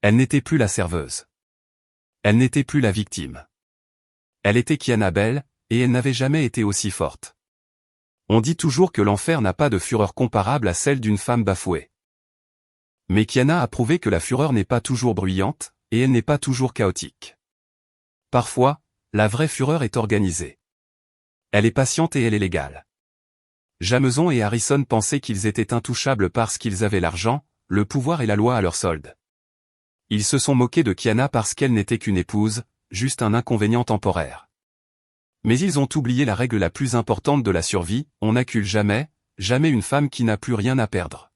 Elle n'était plus la serveuse. Elle n'était plus la victime. Elle était Kiana Bell, et elle n'avait jamais été aussi forte. On dit toujours que l'enfer n'a pas de fureur comparable à celle d'une femme bafouée. Mais Kiana a prouvé que la fureur n'est pas toujours bruyante, et elle n'est pas toujours chaotique. Parfois, la vraie fureur est organisée. Elle est patiente et elle est légale. Jameson et Harrison pensaient qu'ils étaient intouchables parce qu'ils avaient l'argent, le pouvoir et la loi à leur solde. Ils se sont moqués de Kiana parce qu'elle n'était qu'une épouse, juste un inconvénient temporaire. Mais ils ont oublié la règle la plus importante de la survie, on n'accule jamais, jamais une femme qui n'a plus rien à perdre.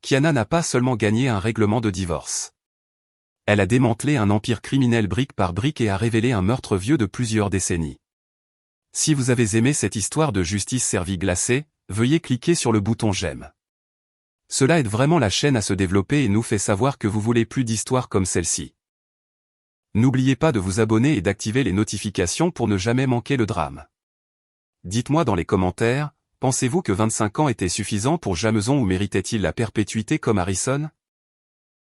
Kiana n'a pas seulement gagné un règlement de divorce. Elle a démantelé un empire criminel brique par brique et a révélé un meurtre vieux de plusieurs décennies. Si vous avez aimé cette histoire de justice servie glacée, veuillez cliquer sur le bouton j'aime. Cela aide vraiment la chaîne à se développer et nous fait savoir que vous voulez plus d'histoires comme celle-ci. N'oubliez pas de vous abonner et d'activer les notifications pour ne jamais manquer le drame. Dites-moi dans les commentaires, pensez-vous que 25 ans était suffisant pour Jameson ou méritait-il la perpétuité comme Harrison ?